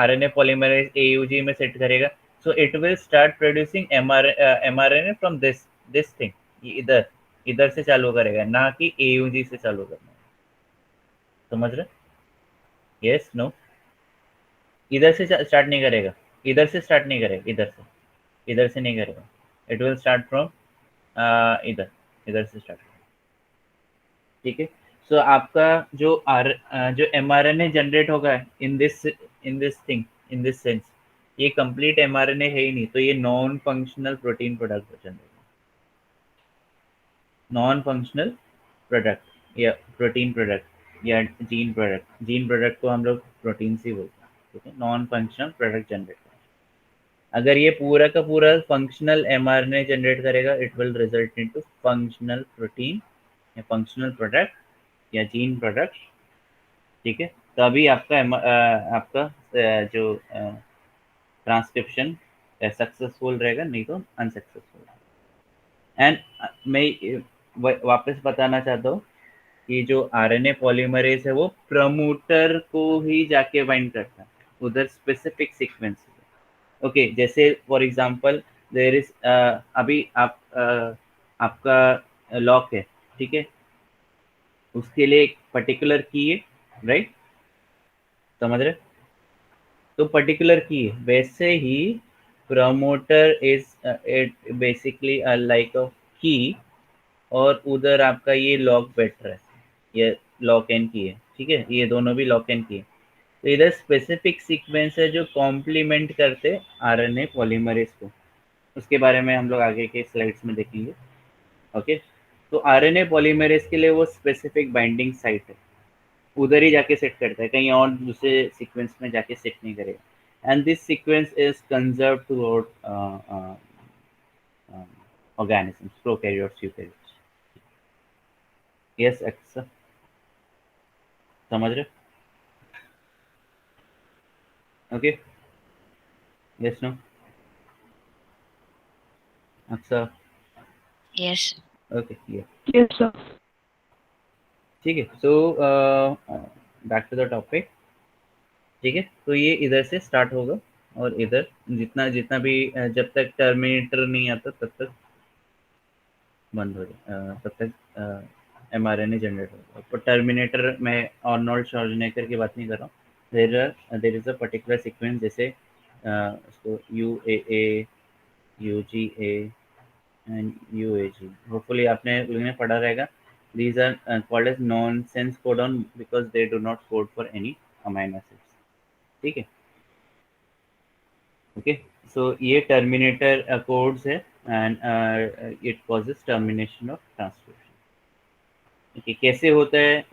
आरएनए पॉलीमरेज एयूजी में सेट करेगा, so it will start producing mRNA from this thing. ये इधर इधर से चालू करेगा, ना कि एयूजी से चालू करना है। समझ रहे? Yes, no? इधर से स्टार्ट नहीं करेगा, इधर से स्टार्ट नहीं करेगा, इधर से नहीं करेगा। इट विल स्टार्ट फ्रॉम इधर इधर से स्टार्ट। ठीक है। सो आपका जो एमआरएनए जनरेट होगा in this thing, in this sense, ये कंप्लीट एमआरएनए है ही नहीं, तो ये non functional protein product generate, non functional product या प्रोटीन प्रोडक्ट या जीन प्रोडक्ट को हम लोग प्रोटीन से बोलते हैं। ठीक है, नॉन फंक्शनल प्रोडक्ट जनरेट। अगर ये पूरा का पूरा फंक्शनल एमआरएनए जनरेट करेगा, it will result into functional protein या फंक्शनल प्रोडक्ट या जीन प्रोडक्ट। ठीक है, तभी आपका आपका जो ट्रांसक्रिप्शन सक्सेसफुल रहेगा, नहीं तो अनसक्सेसफुल। एंड मैं वापस बताना चाहता हूँ कि जो आरएनए पॉलीमरेज है वो प्रमोटर को ही जाके बाइंड करता है, उधर स्पेसिफिक सीक्वेंस। ओके, जैसे फॉर एग्जांपल देयर इज, अभी आपका लॉक है, ठीक है, उसके लिए एक पर्टिकुलर की है, राइट? समझ रहे? तो पर्टिकुलर की है, वैसे ही promoter is it basically like a key, और उधर आपका ये लॉक बैठ रहा है, ये लॉक एन की है। ठीक है, ये दोनों भी लॉक एन की है। तो इधर स्पेसिफिक सीक्वेंस है जो कॉम्प्लीमेंट करते आरएनए पॉलीमरेज को। उसके बारे में हम लोग आगे के स्लाइड्स में देखेंगे। ओके, तो आरएनए पॉलीमरेज के लिए वो स्पेसिफिक बाइंडिंग साइट है, उधर ही जाके सेट करता है, कहीं और दूसरे सीक्वेंस में जाके सेट नहीं करेगा। And this sequence is conserve throughout organisms, prokaryotes, eukaryotes. Yes अच्छा, समझ रहे? Okay, yes, no? अच्छा, Yes. ओके, ये Yes, sir. ठीक है। So back to the topic. ठीक है, तो ये इधर से स्टार्ट होगा, और इधर जितना जितना भी जब तक टर्मिनेटर नहीं आता तब तक बंद हो जाए, तब तक एमआरएनए जनरेट होगा। पर टर्मिनेटर में आर्नोल्ड श्वार्ज़नेगर की बात नहीं कर रहा हूँ। There is a particular sequence, जैसे उसको U A A, U G A and U A G, hopefully आपने लोगों ने पढ़ा रहेगा। These are called as nonsense codon because they do not code for any amino acids. ठीक है, okay. So ये टर्मिनेटर कोड्स है, and it causes termination of transcription. Okay, कैसे होता है,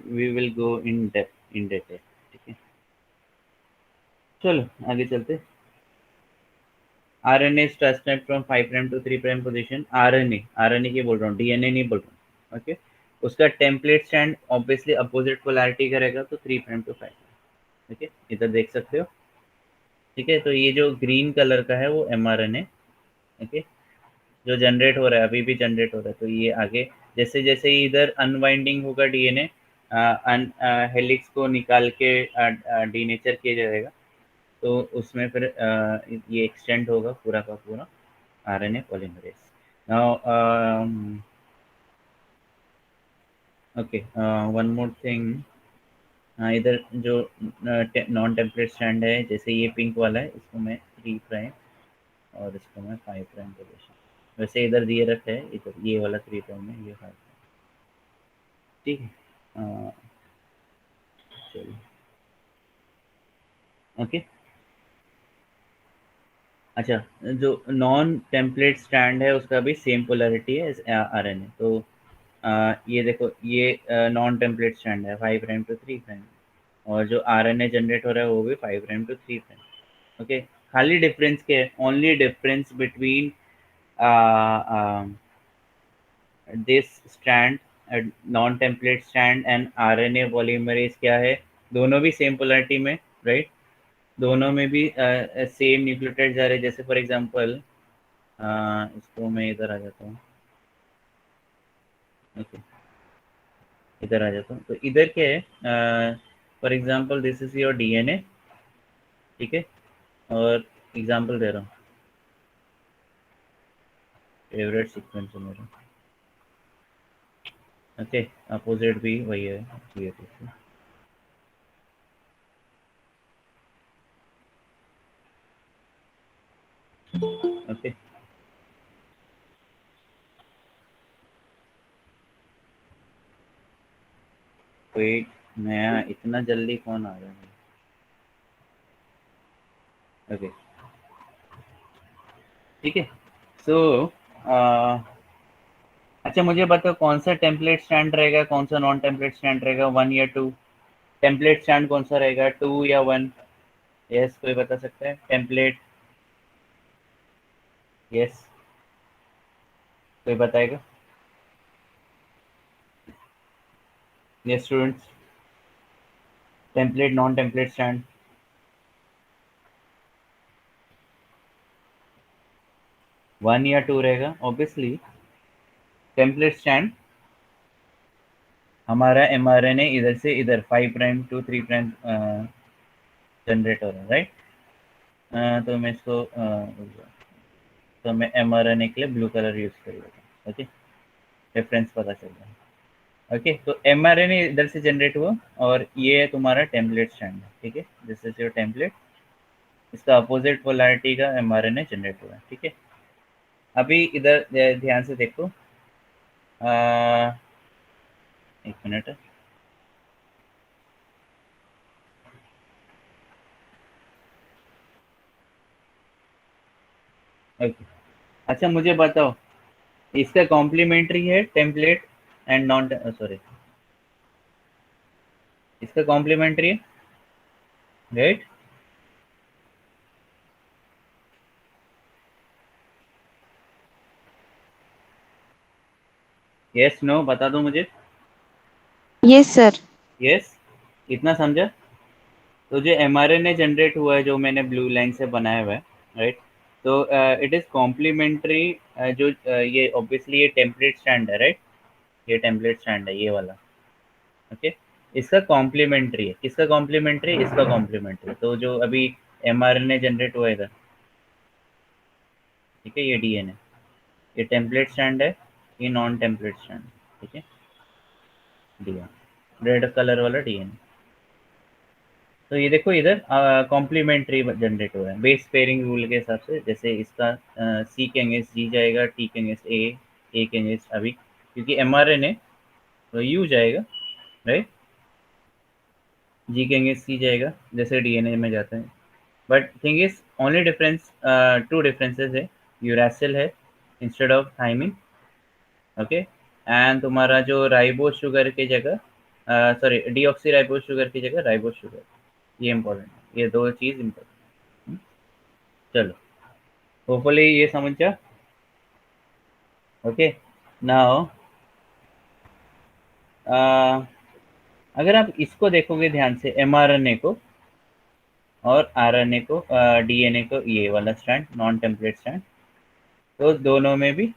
we will go in detail. ठीक है, चलो आगे चलते। RNA is transcribed from 5 prime to 3 prime position. RNA की बोल रहा हूँ, डीएनए नहीं बोल रहा हूँ। ओके, उसका template stand obviously opposite polarity करेगा, तो 3 प्राइम टू 5। ओके, इधर देख सकते हो। ठीक है, तो ये जो ग्रीन कलर का है वो एमआरएनए, ओके, जो जनरेट हो रहा है, अभी भी जनरेट हो रहा है। तो ये आगे जैसे जैसे ही इधर अनवाइंडिंग होगा डीएनए, हेलिक्स को निकाल के डीनेचर किया जाएगा, तो उसमें फिर ये एक्सटेंड होगा पूरा का पूरा RNA polymerase. Now okay, one more thing. इधर जो नॉन टेम्पलेट स्टैंड है, जैसे ये पिंक वाला है, इसको मैं 3 प्राइम और इसको मैं 5 प्राइम पोजीशन, वैसे इधर दिए रखे है, इधर ये वाला 3 प्राइम है, ये 5 प्राइम। ठीक है, चलिए, ओके। अच्छा, जो नॉन टेम्पलेट स्टैंड है उसका भी सेम पोलैरिटी है आरएनए। तो ये देखो, ये नॉन टेम्पलेट स्टैंड है 5 प्राइम टू 3 प्राइम, और जो आरएनए जनरेट हो रहा है वो भी 5 प्राइम टू 3 प्राइम। ओके, खाली डिफरेंस क्या है? Only difference between this strand non template strand and RNA polymerase क्या है, दोनों भी सेम पोलैरिटी में, राइट। दोनों में भी सेम न्यूक्लियोटाइड आ रहे, जैसे फॉर एग्जांपल इसको मैं इधर आ जाता हूँ, ओके, इधर आ जाता हूँ। तो इधर क्या है, for example this is your DNA, ठीक है, और एग्जांपल दे रहा हूँ, फेवरेट सीक्वेंस है मेरा, ओके, अपोजिट भी वही है, ये देखिए, ओके। वेट, नया इतना जल्दी कौन आ रहा है, ओके, ठीक है। सो अच्छा मुझे बताओ कौन सा टेम्पलेट स्टैंड रहेगा, कौन सा नॉन टेम्पलेट स्टैंड रहेगा, 1 या 2? टेम्पलेट स्टैंड कौन सा रहेगा, 2 या 1? यस, कोई बता सकता है? टेम्पलेट, यस, कोई बताएगा? Yes students, template non template stand, 1 या 2 रहेगा ऑब्वियसली। टेम्पलेट स्टैंड हमारा एमआरएनए इधर से इधर 5 प्राइम टू 3 प्राइम जनरेट हो रहा है, राइट। तो मैं इसको तो मैं एमआरएनए के लिए ब्लू कलर यूज कर लेता हूँ, ओके, रेफरेंस पता चल रहा है। ओके, तो एमआरएनए इधर से जनरेट हुआ और ये है तुम्हारा टेम्पलेट स्टैंड, ठीक है, दिस इज योर टेम्पलेट, इसका अपोजिट पोलैरिटी का एमआरएनए जनरेट हुआ है, ठीक है। अभी इधर ध्यान से देखो, एक मिनट, ओके। अच्छा मुझे बताओ, इसका कॉम्प्लीमेंट्री है टेम्पलेट एंड नॉन, सॉरी, इसका कॉम्प्लीमेंट्री है, राइट? यस नो बता दो मुझे। Yes sir. यस, इतना समझा? तो जो एमआरएनए जनरेट हुआ है जो मैंने ब्लू लाइन से बनाया हुआ है, राइट, तो इट इज कॉम्प्लीमेंट्री, जो ये ऑब्वियसली ये टेम्पलेट स्टैंड है, राइट, ये टेम्पलेट स्टैंड है ये वाला, ओके। इसका कॉम्प्लीमेंट्री है, किसका कॉम्प्लीमेंट्री? इसका कॉम्प्लीमेंट्री, तो जो अभी एमआरएनए जनरेट हुआ है इधर, ठीक है, ये डीएनए, ये टेम्पलेट स्टैंड है, ये नॉन टेम्पलेट स्टैंड, ठीक है, डीएनए, रेड कलर वाला डीएनए। तो ये देखो इधर कॉम्प्लीमेंट्री जनरेट हो रहा है बेस पेयरिंग रूल के हिसाब से, जैसे इसका सी के अगेंस्ट जी जाएगा, टी के अगेंस्ट ए के अगेंस्ट अभी, क्योंकि एमआरएनए तो यू जाएगा, राइट, जी के अगेंस्ट सी जाएगा जैसे डीएनए में जाता है। But thing is only difference, two differences है, यूरासिल है instead of thymine, okay, and तुम्हारा जो राइबोस शुगर की जगह, सॉरी, डीऑक्सी राइबोस शुगर की जगह राइबोस शुगर, ये इंपॉर्टेंट है, ये दो चीज़ इंपॉर्टेंट। चलो, होपफुली ये समझ जा, ओके। नाउ अगर आप इसको देखोगे ध्यान से, एमआरएनए को और आरएनए को, डीएनए को, ये वाला स्ट्रैंड नॉन टेम्पलेट स्ट्रैंड, तो दोनों में भी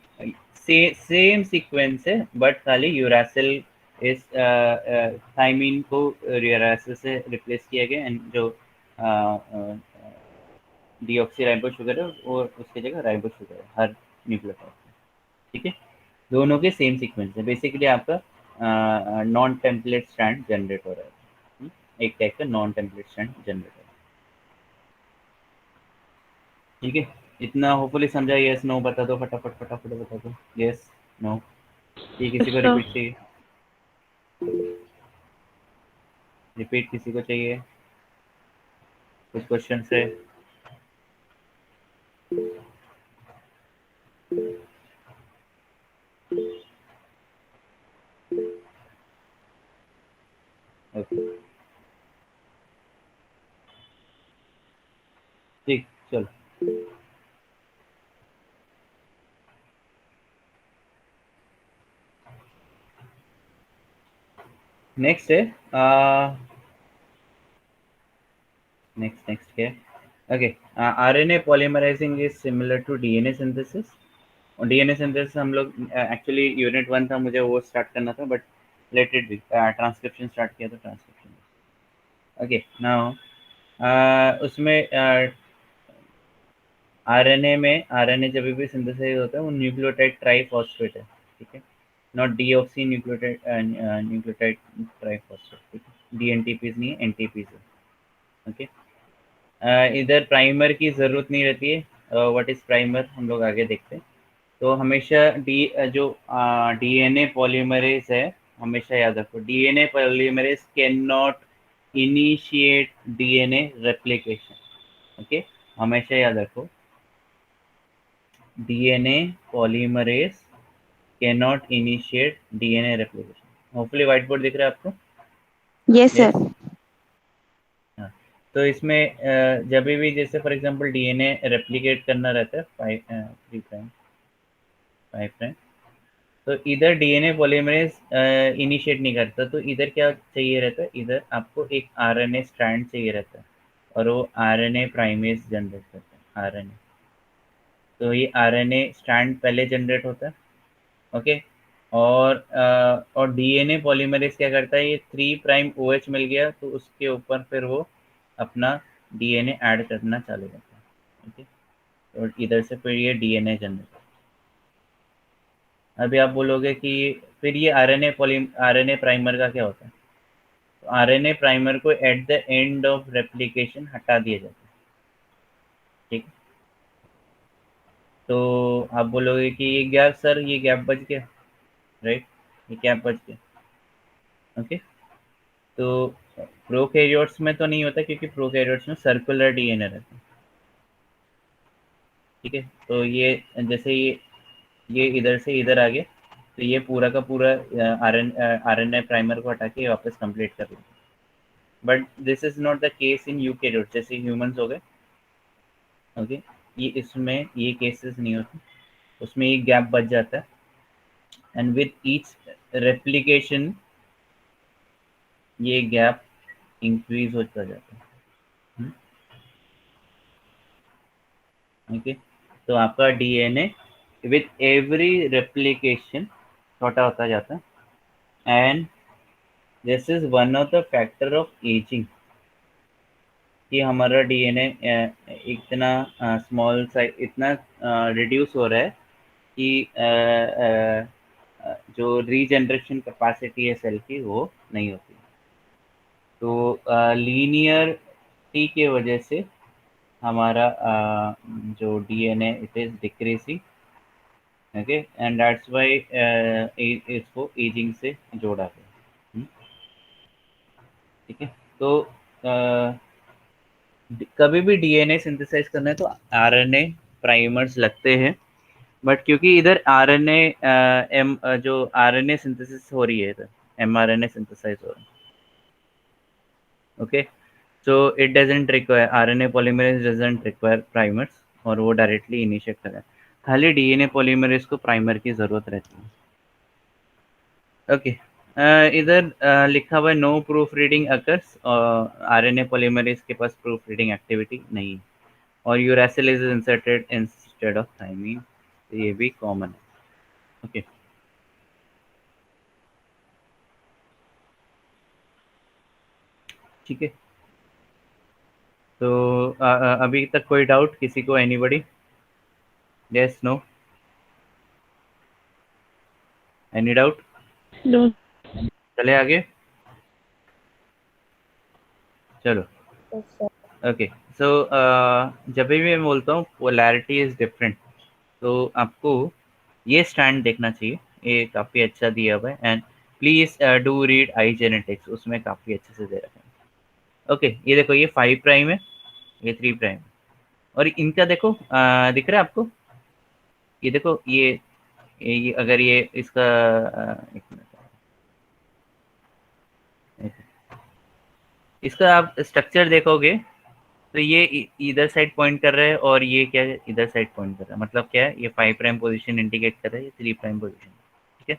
सेम सीक्वेंस है, बट खाली यूरासिल इस थाइमीन को यूरासिल से रिप्लेस किया गया, एंड जो डीऑक्सी राइबो शुगर है वो उसकी जगह राइबो शुगर है हर न्यूक्लियोटाइड, ठीक है। दोनों के सेम सीक्वेंस है, बेसिकली आपका नॉन टेम्पलेट स्ट्रैंड जनरेट हो रहा है, एक टाइप का नॉन टेम्पलेट स्ट्रैंड जनरेट हो रहा है, ठीक है। इतना होपफुली समझा? यस नो बता दो, फटाफट फटाफट बता दो, यस नो, ये किसी को सर। रिपीट चाहिए? रिपीट किसी को चाहिए? कुछ क्वेश्चन है? ओके, ठीक, चलो। नेक्स्ट है नेक्स्ट क्या है? Okay, RNA polymerizing is similar to DNA synthesis. और डीएनए सिंथेसिस हम लोग एक्चुअली यूनिट 1 था, मुझे वो स्टार्ट करना था, but let it be, transcription start किया तो ट्रांसक्रिप्शन। ओके नाउ उसमें आरएनए जब भी सिंथेसाइज होता है वो न्यूक्लियोटाइड ट्राइफॉस्फेट है, ठीक है, not deoxy nucleotide nucleotide triphosphate, ठीक है, डीएनटीपीज नहीं है, एनटीपीज है। ओके, इधर प्राइमर की ज़रूरत नहीं रहती है। व्हाट इज़ प्राइमर हम लोग आगे देखते हैं। तो हमेशा जो डीएनए पॉलीमरेज है, हमेशा याद रखो DNA polymerase can not initiate DNA replication. Okay, हमेशा याद रखो DNA polymerase can not initiate DNA replication. Hopefully white board दिख रहा है आपको? Yes, sir. यस। हाँ, तो इसमें जब भी जैसे फॉर एग्जांपल डीएनए रेप्लिकेट करना रहता है 5' तो इधर डीएनए पॉलीमरेज इनिशिएट नहीं करता, तो इधर क्या चाहिए रहता है, इधर आपको एक आरएनए स्ट्रैंड चाहिए रहता है, और वो आरएनए प्राइमेज जनरेट करता है आरएनए। तो ये आरएनए स्ट्रैंड पहले जनरेट होता है। ओके, और डीएनए पॉलीमरेज क्या करता है, ये 3' OH मिल गया तो उसके ऊपर फिर वो अपना डीएनए ऐड करना चालू करता है। ओके, तो इधर से फिर ये डीएनए जनरेट। अभी आप बोलोगे कि फिर ये आरएनए प्राइमर का क्या होता है? तो आरएनए प्राइमर को at the end of replication हटा दिया जाता है, ठीक है। तो आप बोलोगे कि ये गैप, सर ये गैप बच गया, राइट, ये गैप बच गया। ओके, तो प्रोकैरियोट्स में तो नहीं होता, क्योंकि प्रोकैरियोट्स में सर्कुलर डीएनए रहता है, ठीक है। तो ये जैसे ये इधर से इधर आ गया, तो ये पूरा का पूरा आरएनए प्राइमर को हटा के वापस कंप्लीट कर लेंगे। But this is not the case in eukaryotes, जैसे ह्यूमंस हो गए। ओके, ये इसमें ये केसेस नहीं होते, उसमें एक गैप बच जाता है, एंड विद ईच रेप्लिकेशन ये गैप इंक्रीज होता जाता है। ओके, तो आपका डीएनए विथ एवरी रेप्लिकेशन छोटा होता जाता है, and this is one of the factor of ageing, कि हमारा डीएनए इतना स्मॉल साइज, इतना रिड्यूस हो रहा है कि जो रीजनरेशन कैपेसिटी है सेल की वो नहीं होती। तो लीनियरिटी के वजह से हमारा जो DNA it is decreasing. Okay, and that's why इसको एजिंग से जोड़ा गया। ठीक है, तो कभी भी डीएनए सिंथेसाइज करना है तो आरएनए प्राइमर्स लगते हैं, बट क्योंकि इधर आरएनए जो आरएनए सिंथेसिस हो रही है, इधर एमआरएनए सिंथेसाइज हो रहा है। Okay, so it doesn't require, RNA polymerase doesn't require primers, और वो डायरेक्टली इनिशिएट कर रहा है। खाली डीएनए पॉलीमरेज को प्राइमर की जरूरत रहती है। ओके, इधर लिखा हुआ है no proofreading occurs, RNA polymerase के पास प्रूफ रीडिंग एक्टिविटी नहीं है, और uracil is inserted instead of thymine, तो ये भी कॉमन है। ओके, ठीक है, तो अभी तक कोई डाउट किसी को, anybody? Yes, no, any doubt? No. चले आगे, चलो। Yes, sir. ओके, सो जब भी मैं बोलता हूँ पोलैरिटी इज डिफरेंट, तो आपको ये स्टैंड देखना चाहिए, ये काफ़ी अच्छा दिया हुआ है, and please do read I genetics, उसमें काफ़ी अच्छे से दे रखा है। ओके, ये देखो, ये 5' है, ये 3' है, और इनका देखो दिख रहा है आपको, ये देखो, ये अगर ये इसका एक मिनट, इसका आप स्ट्रक्चर देखोगे तो ये इधर साइड पॉइंट कर रहा है, और ये क्या है, इधर साइड पॉइंट कर रहा है, मतलब क्या है, ये 5' पोजीशन इंडिकेट कर रहा है, ये 3' पोजीशन। ठीक है,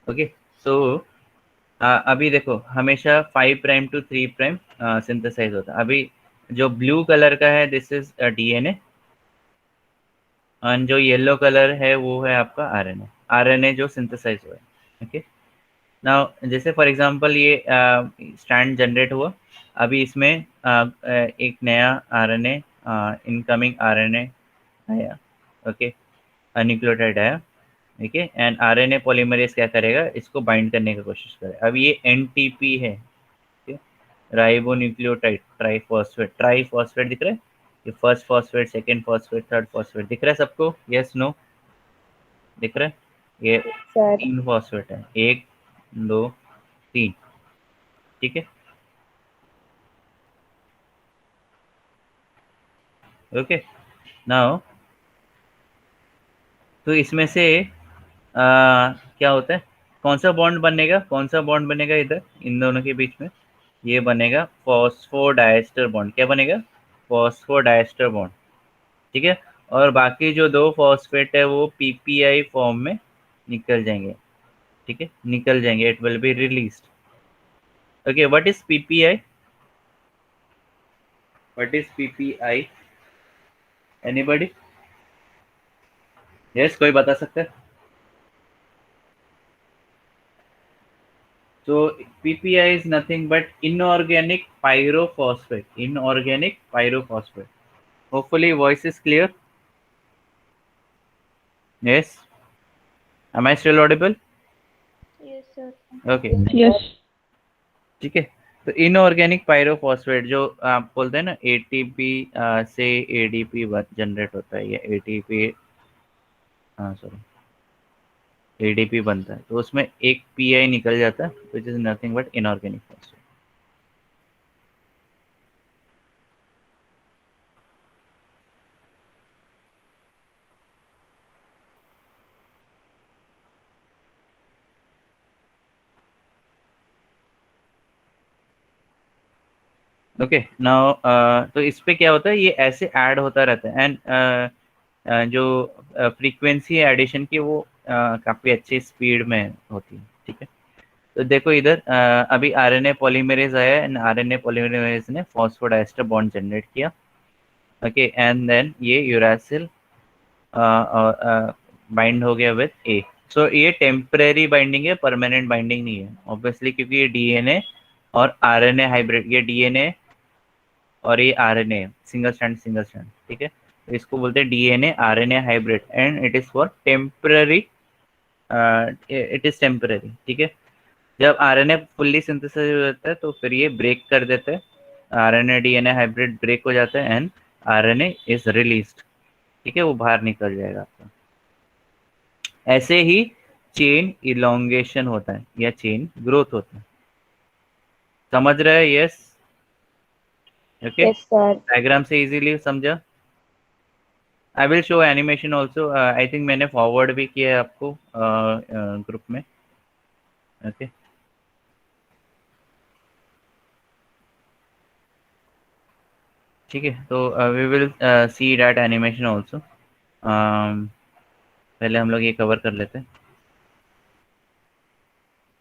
ओके, सो अभी देखो हमेशा 5 प्राइम टू 3 प्राइम सिंथेसाइज होता है। अभी जो ब्लू कलर का है दिस इज डीएनए, और जो येलो कलर है वो है आपका आरएनए। आरएनए जो सिंथेसाइज हुआ है। ओके, नाउ जैसे फॉर एग्जांपल ये स्ट्रैंड जनरेट हुआ, अभी इसमें एक नया आरएनए, इनकमिंग आरएनए आया। ओके, न्यूक्लियोटाइड आया। ठीक है, एंड आरएनए पॉलीमरेज क्या करेगा, इसको बाइंड करने की कोशिश करेगा। अब ये एनटीपी है, राइबो न्यूक्लियोटाइड ट्राइफॉस्फेट। ट्राइफॉस्फेट दिख रहा है, ये first phosphate, second phosphate, third phosphate दिख रहा है सबको? यस नो दिख रहा है? ये सर। 3 फॉस्फेट है, 1 2 3। ठीक है, ओके। नाउ तो इसमें से क्या होता है, कौन सा बॉन्ड बनेगा, कौन सा बॉन्ड बनेगा इधर इन दोनों के बीच में? ये बनेगा फॉस्फोडाइस्टर बॉन्ड। क्या बनेगा? Phosphodiester bond. ठीक है, और बाकी जो 2 फॉस्फेट है वो पीपीआई फॉर्म में निकल जाएंगे। ठीक है, निकल जाएंगे, it will be released. Okay, what is PPI? What is PPI? Anybody? Yes, कोई बता सकता है? So PPI is nothing but inorganic pyrophosphate. Inorganic pyrophosphate. Hopefully, voice is clear. Yes. Am I still audible? Yes, sir. Okay. Yes. ठीक है, तो inorganic pyrophosphate जो आप बोलते हैं ना, एटीपी से एडीपी जनरेट होता है, या एटीपी, हाँ सॉरी, एडीपी बनता है, तो उसमें एक पीआई निकल जाता है, which is nothing but inorganic phosphate. Okay, now तो इस पे क्या होता है, ये ऐसे ऐड होता रहता है, एंड जो फ्रीक्वेंसी है एडिशन की वो काफ़ी अच्छी स्पीड में होती है। ठीक है, तो देखो इधर अभी आरएनए पॉलीमरेज आया, एंड आरएनए पॉलीमरेज ने फॉस्फोडाइस्टर बॉन्ड जनरेट किया। ओके, एंड देन ये यूरासिल बाइंड हो गया विद ए। सो ये टेम्परेरी बाइंडिंग है, परमानेंट बाइंडिंग नहीं है ऑब्वियसली, क्योंकि ये डीएनए और आरएनए हाइब्रिड, ये डीएनए और ये आरएनए सिंगल स्ट्रैंड। ठीक है, तो इसको बोलते हैं DNA RNA hybrid, and it is for temporary, it is temporary. ठीक है, जब आरएनए फुल्ली सिंथेसाइज हो जाता है तो फिर ये ब्रेक कर देता है, आरएनए डीएनए हाइब्रिड ब्रेक हो जाता है, एंड आरएनए इज रिलीज्ड। ठीक है, वो बाहर निकल जाएगा आपका। ऐसे ही चेन इलोंगेशन होता है या चेन ग्रोथ होता है। समझ रहे हैं? Yes, okay. Yes, sir. Diagram से इजीली समझा? I will show animation also, I think मैंने फॉरवर्ड भी किया है आपको ग्रुप में। ओके, ठीक है, तो we will see that animation also. पहले हम लोग ये कवर कर लेते हैं।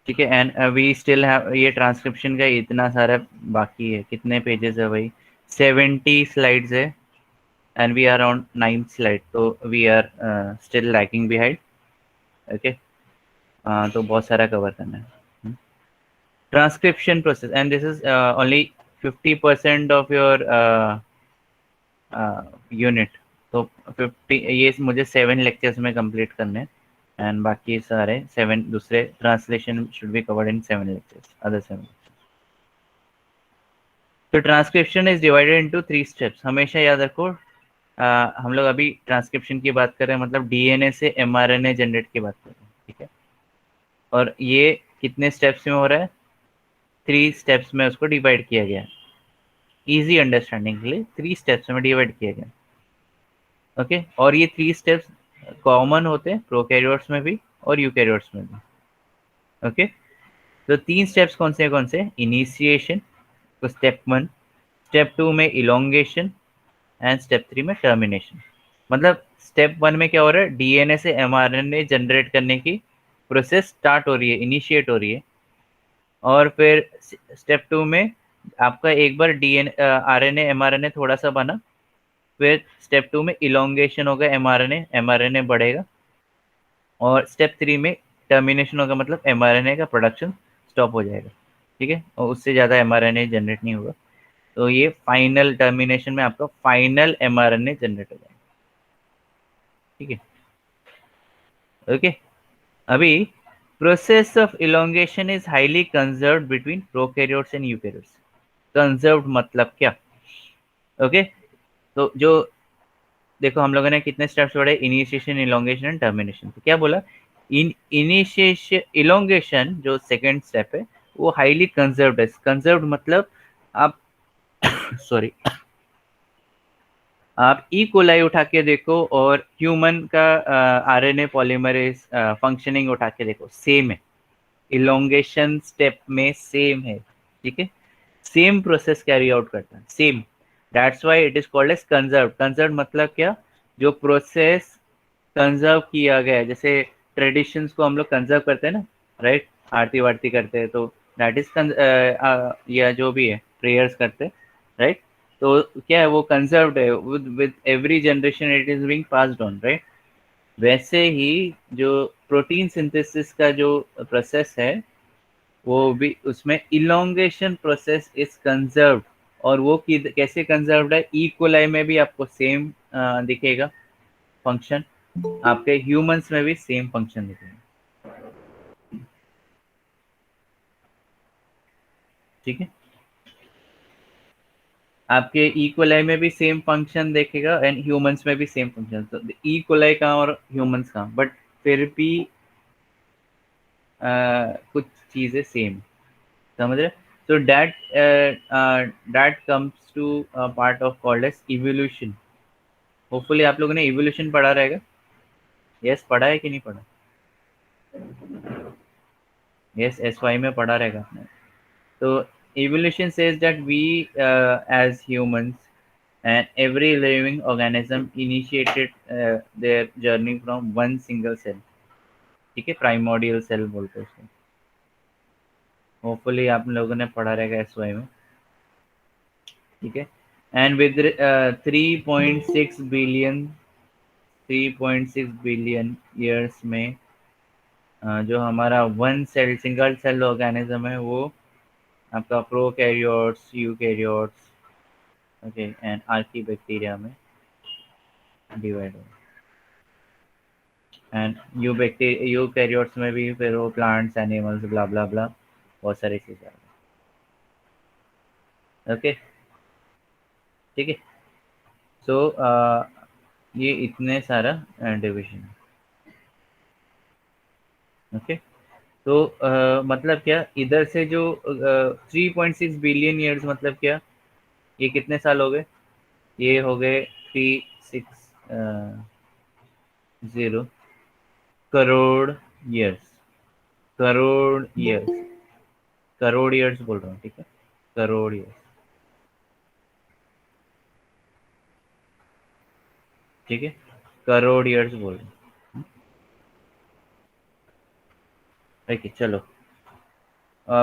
ठीक है, एंड वी स्टिल हैव, ये ट्रांसक्रिप्शन का इतना सारा बाकी है। कितने पेजेस है भाई? 70 स्लाइड्स है, and we are on 9th slide, तो we are still lacking behind. Okay, तो बहुत सारा कवर करना है। Transcription process, and this is only 50% of your unit. तो 50, ये मुझे 7 लेक्चर्स में कंप्लीट करने हैं, एंड बाकी सारे 7 दूसरे translation should be covered in 7 lectures, other 7। तो transcription is divided into 3 steps, हमेशा याद रखो। हम लोग अभी ट्रांसक्रिप्शन की बात कर रहे हैं, मतलब डीएनए से एमआरएनए जनरेट की बात कर रहे हैं। ठीक है, और ये कितने स्टेप्स में हो रहा है? 3 स्टेप्स में उसको डिवाइड किया गया है। इजी अंडरस्टैंडिंग के लिए 3 स्टेप्स में डिवाइड किया गया। ओके, और ये 3 स्टेप्स कॉमन होते हैं प्रोकैरियोट्स में भी और यूकैरियोट्स में भी। ओके, तो 3 स्टेप्स कौन से? इनिशिएशन, तो स्टेप 1, स्टेप 2 में इलोंगेशन, एंड स्टेप 3 में टर्मिनेशन। मतलब स्टेप 1 में क्या हो रहा है, डीएनए से एमआरएनए जनरेट करने की प्रोसेस स्टार्ट हो रही है, इनिशिएट हो रही है। और फिर स्टेप 2 में आपका एक बार डीएनए आरएनए एमआरएनए थोड़ा सा बना, फिर स्टेप 2 में इलोंगेशन होगा, एमआरएनए बढ़ेगा, और स्टेप 3 में टर्मिनेशन होगा, मतलब एमआरएनए का प्रोडक्शन स्टॉप हो जाएगा, ठीक है, और उससे ज़्यादा एमआरएनए जनरेट नहीं होगा। तो ये फाइनल टर्मिनेशन में आपका फाइनल एमआरएनए जनरेट हो जाएगा, ठीक है, ओके। अभी process of elongation is highly conserved between prokaryotes and eukaryotes. Conserved मतलब क्या, ओके। तो जो देखो हम लोगों ने कितने स्टेप्स पढ़े, इनिशिएशन, इलोंगेशन एंड टर्मिनेशन। तो क्या बोला, इन इनिशिएशन इलोंगेशन जो सेकंड स्टेप है वो हाईली कंजर्व्ड है। कंजर्व्ड मतलब आप सॉरी आप ई कोलाई उठा के देखो और ह्यूमन का आरएनए पॉलीमरेज फंक्शनिंग उठा के देखो, सेम है, इलोंगेशन स्टेप में सेम है, ठीक है, सेम प्रोसेस कैरी आउट करता है, same. That's why it is called as conserve. Conserve मतलब क्या, जो प्रोसेस कंजर्व किया गया है, जैसे ट्रेडिशंस को हम लोग कंजर्व करते हैं ना, राइट, आरती वारती करते हैं, तो दैट इज या जो भी है प्रेयर्स करते हैं, राइट, तो क्या है, वो कंजर्व्ड है, with every generation it is being passed on, right. वैसे ही जो प्रोटीन सिंथेसिस का जो प्रोसेस है वो भी, उसमें इलोंगेशन प्रोसेस इज कंजर्व्ड। और वो कैसे कंजर्व्ड है, ई कोलाई में भी आपको सेम दिखेगा फंक्शन, आपके ह्यूमंस में भी सेम फंक्शन दिखेगा, ठीक है, आपके ई कोलाई में भी सेम फंक्शन देखेगा एंड ह्यूमंस में भी सेम फंक्शन। तो ई कोलाई का और ह्यूमंस का, बट फिर भी कुछ चीजें सेम, समझ रहे। तो that comes to part of called as evolution. Hopefully आप लोगों ने इवोल्यूशन पढ़ा रहेगा, यस पढ़ा है कि नहीं पढ़ा, यस एसवाई में पढ़ा रहेगा आपने। तो evolution says that we as humans and every living organism initiated their journey from one single cell, ठीक है, प्राइमोडियल सेल बोलते हैं उसको। होपफुली आप लोगों ने पढ़ा रहेगा एसवाई में, ठीक है। एंड विद 3.6 बिलियन ईयर्स में जो हमारा one cell single cell organism है वो आपका prokaryotes, eukaryotes, okay, and archaebacteria में डिवाइड हो। एंड यूकैरियोट्स में भी फिर वो प्लांट्स, एनिमल्स, ब्ला ब्ला ब्ला, बहुत सारी चीजें, ओके, ठीक है। सो ये इतने सारा डिविजन, ओके। तो मतलब क्या, इधर से जो 3.6 बिलियन ईयर्स मतलब क्या, ये कितने साल हो गए, ये हो गए 360 crore years, crore years, crore years बोल रहा हूँ, ठीक है, करोड़ ईयर्स, ठीक है, करोड़ ईयर्स बोल रहे हैं, ठीक है। चलो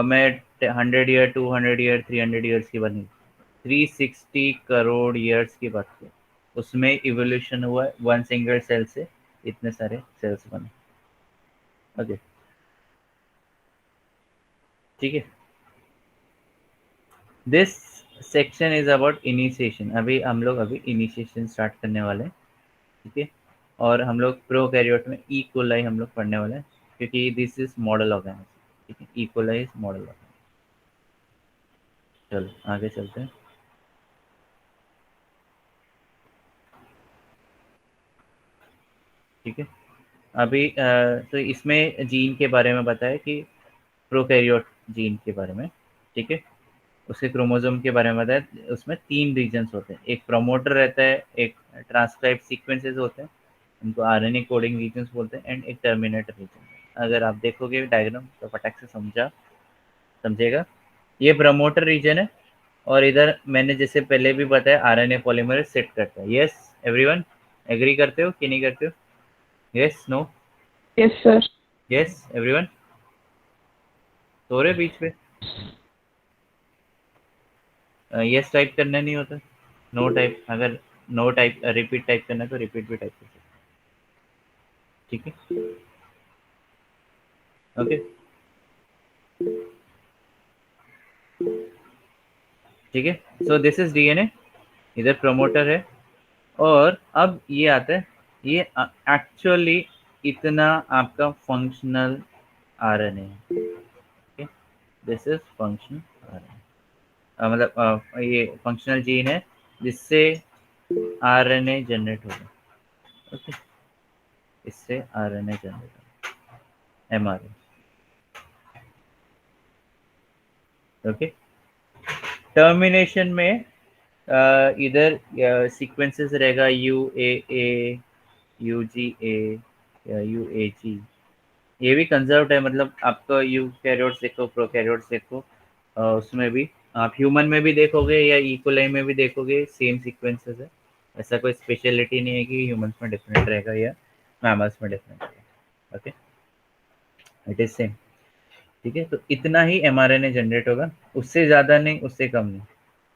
मैं 100 ईयर, 200 ईयर, 300 ईयर्स की बात नहीं, 360 करोड़ ईयर्स की बात की, उसमें इवोल्यूशन हुआ है, वन सिंगल सेल से इतने सारे सेल्स बने, ओके, ठीक है। This section is about initiation. अभी हम लोग इनिशिएशन स्टार्ट करने वाले हैं, ठीक है, और हम लोग प्रोकैरियोट में ई कोलाई हम लोग पढ़ने वाले हैं, क्योंकि दिस इज मॉडल ऑर्गेनिज्म, ठीक है, E coli is model organism. चलो आगे चलते हैं, ठीक है। अभी तो इसमें जीन के बारे में बताया कि प्रोकैरियोट जीन के बारे में, ठीक है, उसके क्रोमोसोम के बारे में बताया, उसमें 3 रीजन्स होते हैं, एक प्रमोटर रहता है, एक ट्रांसक्राइब सीक्वेंसेस होते हैं, उनको आरएनए कोडिंग रीजन्स बोलते हैं, एंड एक टर्मिनेटर रीजन। अगर आप देखोगे डायग्राम तो फटाक से समझेगा, ये प्रमोटर रीजन है, और इधर मैंने जैसे पहले भी बताया आरएनए पॉलीमरेज सेट करता है। यस एवरीवन, एग्री करते हो कि नहीं करते हो, yes no, Yes, sir. Yes everyone, सो रहे बीच पे, यस टाइप करना नहीं होता, नो टाइप, अगर नो टाइप रिपीट टाइप करना है तो रिपीट भी टाइप कर सकते हैं, ठीक है, ओके, ठीक है। सो दिस इज डीएनए, इधर प्रमोटर है, और अब ये आता है, ये एक्चुअली इतना आपका फंक्शनल आरएनए है, okay, this is functional RNA, मतलब ये फंक्शनल जीन है जिससे आरएनए जनरेट होगा, ओके, इससे आरएनए जनरेट होगा, एमआरएनए, ओके। टर्मिनेशन में इधर सीक्वेंसेस रहेगा U A A, U G A, U A G, ये भी कंजर्व्ड है, मतलब आपका यूकैरियोट्स देखो, प्रोकैरियोट्स देखो, उसमें भी आप ह्यूमन में भी देखोगे या इकोलाई में भी देखोगे सेम सीक्वेंसेस है, ऐसा कोई स्पेशलिटी नहीं है कि ह्यूमंस में डिफरेंट रहेगा या मैमल्स में डिफरेंट रहेगा, ओके, इट इज सेम, ठीक है। तो इतना ही एमआरएनए जनरेट होगा, उससे ज़्यादा नहीं, उससे कम नहीं,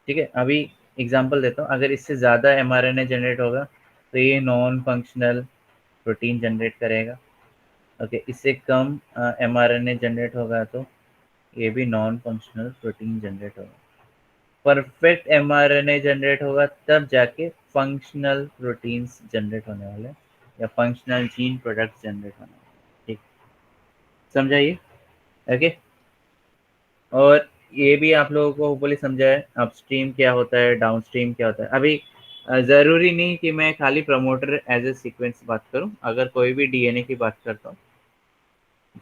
ठीक है। अभी एग्जांपल देता हूँ, अगर इससे ज़्यादा एमआरएनए जनरेट होगा तो ये नॉन फंक्शनल प्रोटीन जनरेट करेगा, ओके, इससे कम एमआरएनए जनरेट होगा तो ये भी नॉन फंक्शनल प्रोटीन जनरेट होगा। परफेक्ट एमआरएनए जनरेट होगा तब जाके फंक्शनल प्रोटीन्स जनरेट होने वाले हैं या फंक्शनल जीन प्रोडक्ट्स जनरेट होने वाले, ठीक, समझाइए, ओके। और ये भी आप लोगों को होपफुली समझा है अपस्ट्रीम क्या होता है, डाउनस्ट्रीम क्या होता है। अभी ज़रूरी नहीं कि मैं खाली प्रमोटर एज ए सीक्वेंस बात करूं, अगर कोई भी डीएनए की बात करता हूँ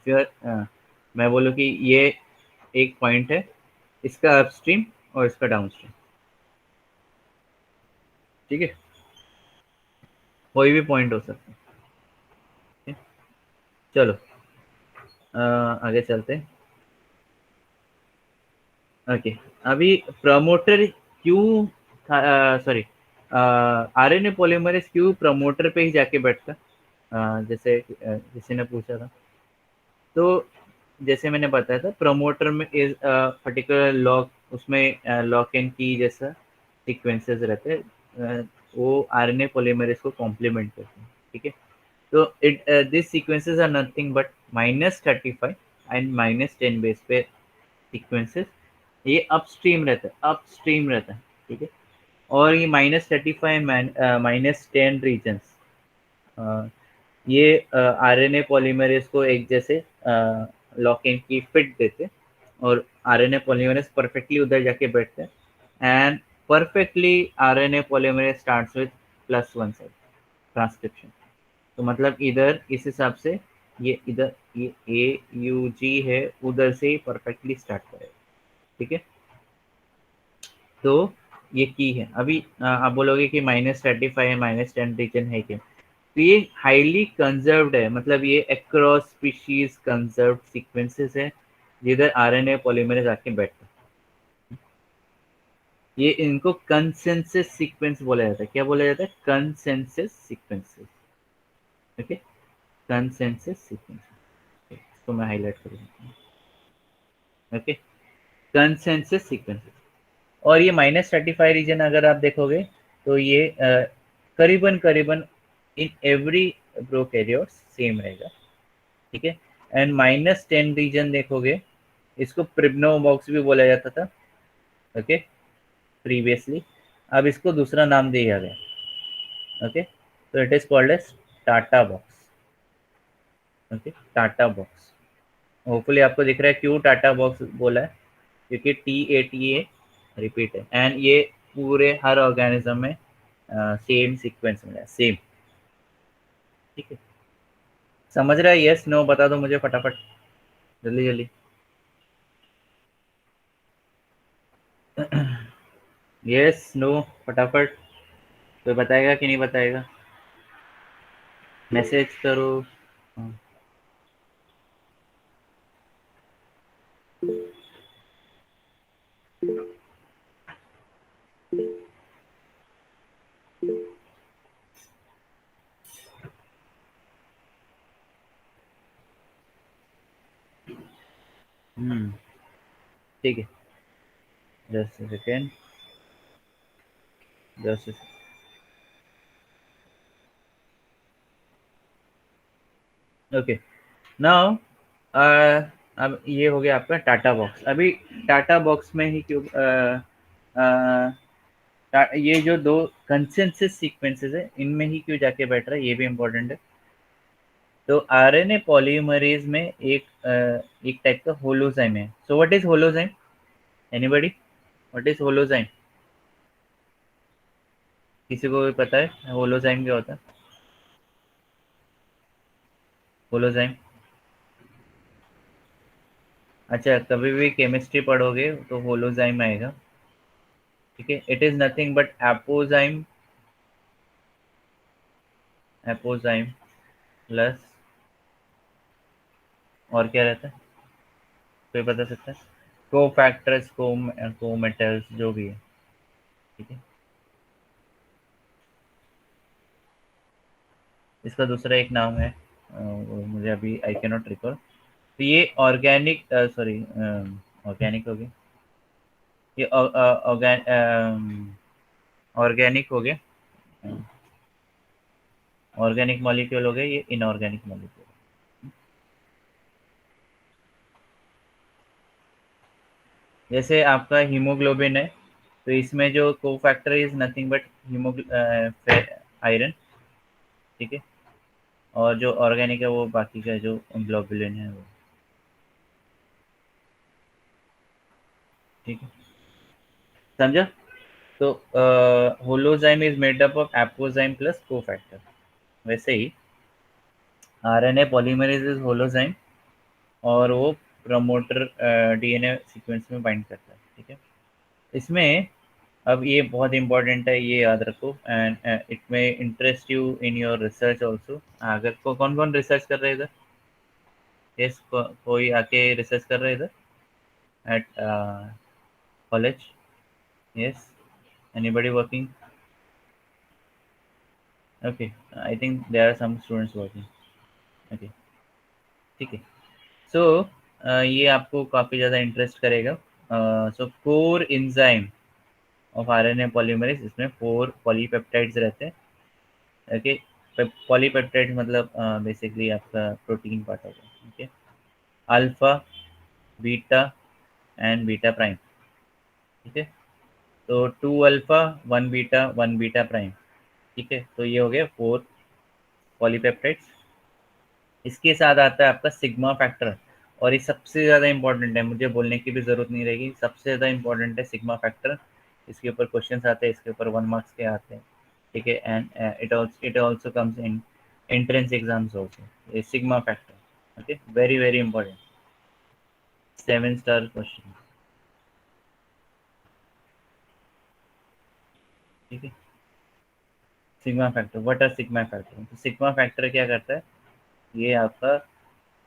फिर मैं बोलूँ कि ये एक पॉइंट है, इसका अपस्ट्रीम और इसका डाउनस्ट्रीम, ठीक है, कोई भी पॉइंट हो सकता है, ठीक है? चलो आगे चलते हैं, ओके। अभी प्रमोटर क्यों, सॉरी, आरएनए पॉलीमरेज क्यों प्रमोटर पे ही जाके बैठता, जैसे किसी ने पूछा था, तो जैसे मैंने बताया था प्रमोटर में इज पर्टिकुलर लॉक, उसमें लॉक एंड की जैसा सीक्वेंसेस रहते हैं, वो आरएनए पॉलीमरेज को कॉम्प्लीमेंट करते हैं, ठीक है। तो it this sequences are nothing but -35 and -10 base पे सीक्वेंसेस, ये अपस्ट्रीम रहता है, अपस्ट्रीम रहता है, ठीक है। और ये -35 -10 रीजन्स, ये आरएनए पॉलीमरेज को एक जैसे लॉक इन की फिट देते, और आरएनए पॉलीमरेज परफेक्टली उधर जाके बैठते हैं, and perfectly RNA polymerase starts with +1 side transcription. तो मतलब इधर इस हिसाब से ये इधर ये ए यू जी है, उधर से ही परफेक्टली स्टार्ट करेगा, ठीक है। तो ये की है। अभी आप बोलोगे कि -35 है, -10 रीजन है क्या, तो ये हाईली कंजर्व्ड है, मतलब ये अक्रॉस स्पीशीज कंजर्व्ड सीक्वेंसेस है जिधर आरएनए पॉलीमरेज आके बैठता है, ये इनको कंसेंसस सीक्वेंस बोला जाता है। क्या बोला जाता है? Consensus sequences, okay, consensus sequences, इसको मैं हाईलाइट कर देता हूँ, ओके, कंसेंसस सीक्वेंसेस। और ये -35 रीजन अगर आप देखोगे तो ये करीबन करीबन इन एवरी प्रोकैरियोट्स सेम रहेगा, ठीक है। एंड -10 रीजन देखोगे, इसको प्रिब्नो बॉक्स भी बोला जाता था, ओके, प्रीवियसली, अब इसको दूसरा नाम दिया गया, ओके, तो it is called as TATA box, okay, TATA box. Hopefully आपको दिख रहा है क्यों टाटा बॉक्स बोला है, क्योंकि TA रिपीट है, एंड ये पूरे हर ऑर्गेनिज्म में सेम सीक्वेंस में है, सेम, ठीक है। समझ रहा है? यस नो बता दो मुझे फटाफट, जल्दी जल्दी। यस नो फटाफट, कोई बताएगा कि नहीं बताएगा? मैसेज करो। हाँ। हम्म, ठीक है, just second, just okay. Now अब ये हो गया आपका टाटा बॉक्स। अभी टाटा बॉक्स में ही क्यों ये जो दो कंसेंसस सीक्वेंसेस है इनमें ही क्यों जाके बैठ रहा है, ये भी इम्पोर्टेंट है। तो आरएनए पॉलीमरेज में एक टाइप का होलोजाइम है। So what is holozyme? Anybody, what is holozyme? किसी को भी पता है होलोजाइम क्या होता है? होलोजाइम, अच्छा कभी भी केमिस्ट्री पढ़ोगे तो होलोजाइम आएगा, ठीक है। It is nothing but apoenzyme, apoenzyme plus, और क्या रहता है, कोई बता सकता है? को फैक्टर्स, को मेटल्स जो भी है, ठीक है। इसका दूसरा एक नाम है, वो मुझे अभी आई कैन नॉट रिकॉल। तो ये ऑर्गेनिक, सॉरी, ऑर्गेनिक हो गया, ये ऑर्गेनिक हो गया, ऑर्गेनिक मॉलिक्यूल हो गया, ये इनऑर्गेनिक मॉलिक्यूल। जैसे आपका हीमोग्लोबिन है, तो इसमें जो cofactor is nothing but iron, ठीक है। और जो ऑर्गेनिक है वो बाकी का जो ग्लोबुलिन है वो, ठीक है, समझा? तो holozyme is made up of apoenzyme plus cofactor. वैसे ही आरएनए पॉलीमरेज इज होलोजाइम, और वो प्रमोटर डीएनए सीक्वेंस में बाइंड करता है, ठीक है। इसमें अब ये बहुत इंपॉर्टेंट है, ये याद रखो, and it may interest you in your research also. अगर कौन कौन रिसर्च कर रहे हैं इधर? यस, कोई आके रिसर्च कर रहा है इधर at college? Yes, anybody working? Okay, I think there are some students working, okay, ठीक है। सो ये आपको काफ़ी ज़्यादा इंटरेस्ट करेगा। So core enzyme of RNA polymerase, इसमें 4 पॉलीपेप्टाइड्स रहते हैं, ओके। पॉलीपेप्टाइड मतलब बेसिकली आपका प्रोटीन पार्ट होगा, ठीक है। Alpha, beta and beta prime, ठीक है। तो 2 अल्फा, 1 बीटा, 1 बीटा प्राइम, ठीक है। तो ये हो गया 4 पॉलीपेप्टाइड्स। इसके साथ आता है आपका सिग्मा फैक्टर, और ये सबसे ज़्यादा इंपॉर्टेंट है, मुझे बोलने की भी ज़रूरत नहीं रहेगी, सबसे ज़्यादा इंपॉर्टेंट है सिग्मा फैक्टर। इसके ऊपर क्वेश्चंस आते हैं, इसके ऊपर 1 मार्क्स के आते हैं, ठीक है। And it also comes in entrance exams also, ये sigma factor, okay, very very important, 7 star question, ठीक है। Sigma factor, what are sigma factor? तो सिग्मा फैक्टर क्या करता है, ये आपका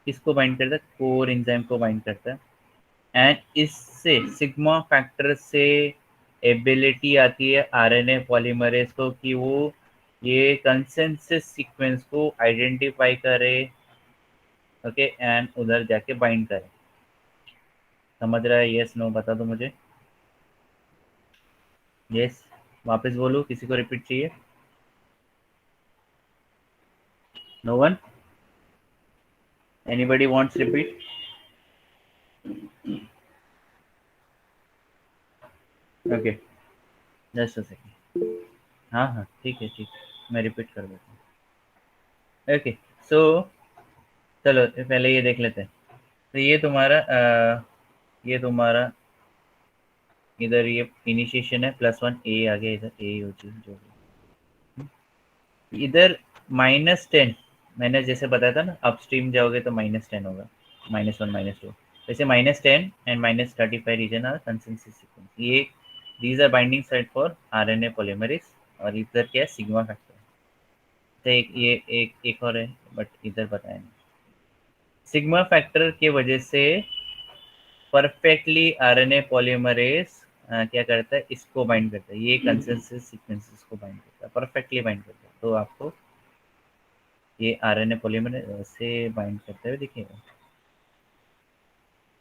किसको बाइंड करता है? कोर एंजाइम को बाइंड करता है। एंड इससे सिग्मा फैक्टर से एबिलिटी आती है आरएनए पॉलीमरेज को कि वो ये कंसेंसस सीक्वेंस को आइडेंटिफाई करे, ओके, एंड उधर जाके बाइंड करे। समझ रहा है? यस नो बता दो मुझे। यस, वापस बोलो, किसी को रिपीट चाहिए? No one, anybody wants repeat? Okay, just a second, हाँ हाँ ठीक है, ठीक है, मैं रिपीट कर देता हूँ, ओके। सो चलो पहले ये देख लेते हैं। तो ये तुम्हारा इधर ये इनिशिएशन है, +1 ए आ गया, इधर ए हो चुकी जो भी। इधर -10, मैंने जैसे बताया था ना, अपस्ट्रीम जाओगे तो -10 होगा, -1 -2। वैसे -10 and -35 region are consensus sequence, ये these are binding site for RNA polymerase. और इधर क्या है, सिग्मा फैक्टर। तो एक और है, बट इधर बताया नहीं। सिग्मा फैक्टर की वजह से परफेक्टली आरएनए पॉलीमरेज क्या करता है, इसको बाइंड करता है, ये कंसेंसस सीक्वेंसेस को बाइंड करता है, परफेक्टली बाइंड करता है। तो आपको ये आरएनए पॉलीमरेज से बाइंड करते हुए दिखेगा,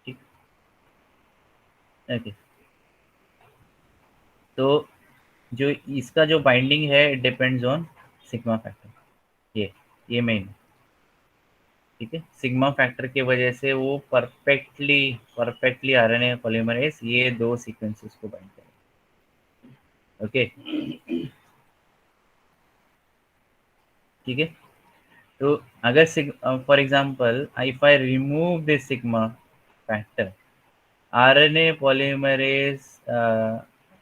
ठीक। ओके, तो जो इसका जो बाइंडिंग है डिपेंड्स ऑन सिग्मा फैक्टर। ये मेन, ठीक है। सिग्मा फैक्टर की वजह से वो परफेक्टली आरएनए पॉलीमरेज ये दो सीक्वेंसेस को बाइंड करेगा। ओके, ठीक है। तो अगर for example if I remove this sigma factor, RNA polymerase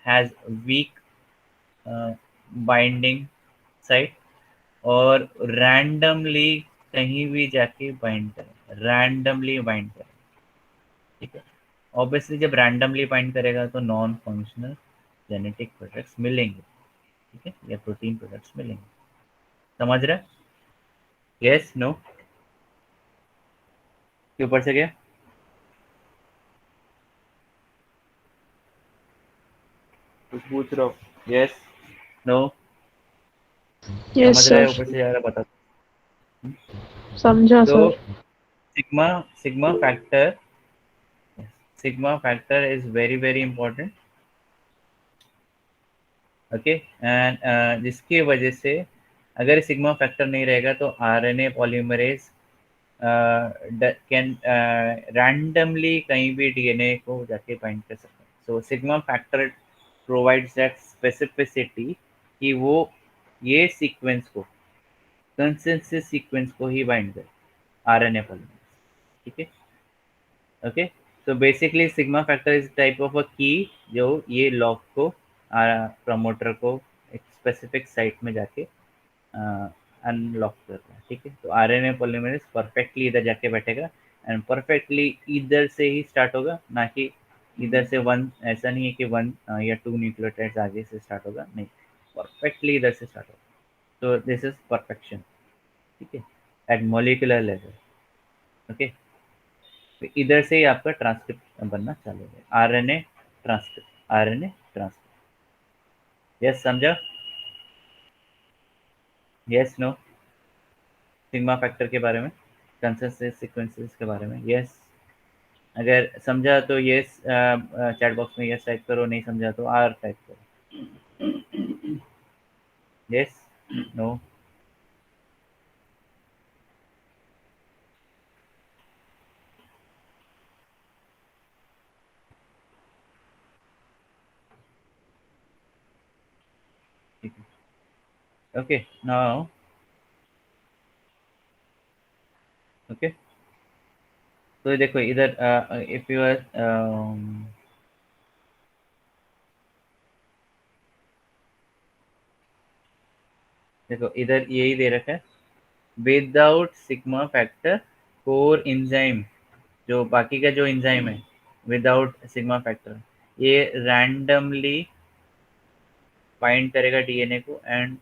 has week binding site और रैंडमली कहीं भी जाके बाइंड करें, रैंडमली बाइंड करें, ठीक है। ऑब्वियसली जब रैंडमली बाइंड करेगा तो नॉन फंक्शनल जेनेटिक प्रोडक्ट्स मिलेंगे, ठीक है, या प्रोटीन प्रोडक्ट्स मिलेंगे। समझ रहे? यस, नो, के ऊपर से गया? कुछ पूछ रहा हो? यस, नो, Yes, समझ रहा sir. है? ऊपर से जा रहा है, बता। समझा तो sir. Sigma sigma factor sigma factor is very very important. Okay, and जिसकी वजह से अगर सिग्मा फैक्टर नहीं रहेगा तो आरएनए पॉलीमरेज कैन रैंडमली कहीं भी डीएनए को जाके बाइंड कर सकते हैं। So sigma factor provides that specificity कि वो ये सीक्वेंस को, कंसेंसस सीक्वेंस को ही बाइंड करे, आरएनए पॉलीमरेज, ठीक है। Okay, so basically sigma factor is type of a key जो ये लॉक को, प्रमोटर को एक स्पेसिफिक साइट में जाके अनलॉक करता है, ठीक है। तो आरएनए पॉलीमरेज परफेक्टली इधर जाके बैठेगा एंड परफेक्टली इधर से ही स्टार्ट होगा, ना कि इधर से वन। ऐसा नहीं है कि वन या टू न्यूक्लियोटाइड्स आगे से स्टार्ट होगा, नहीं, परफेक्टली इधर से स्टार्ट होगा। तो दिस इज परफेक्शन, ठीक है, एट मोलिकुलर लेवल। ओके, तो इधर से ही आपका ट्रांसक्रिप्ट बनना चालू है, RNA transcript, RNA transcript. Yes, समझा? यस, नो, सिग्मा फैक्टर के बारे में, कंसेंसस सीक्वेंसेस के बारे में। यस, अगर समझा तो यस चैट बॉक्स में यस टाइप करो, नहीं समझा तो आर टाइप करो। यस, नो, ठीक है। ओके, नाउ, ओके, तो देखो इधर इफ यू आर, देखो इधर यही दे रखा है, without sigma factor core enzyme, जो बाकी का जो एंजाइम है विदाउट सिग्मा फैक्टर, ये रैंडमली बाइंड करेगा डीएनए को and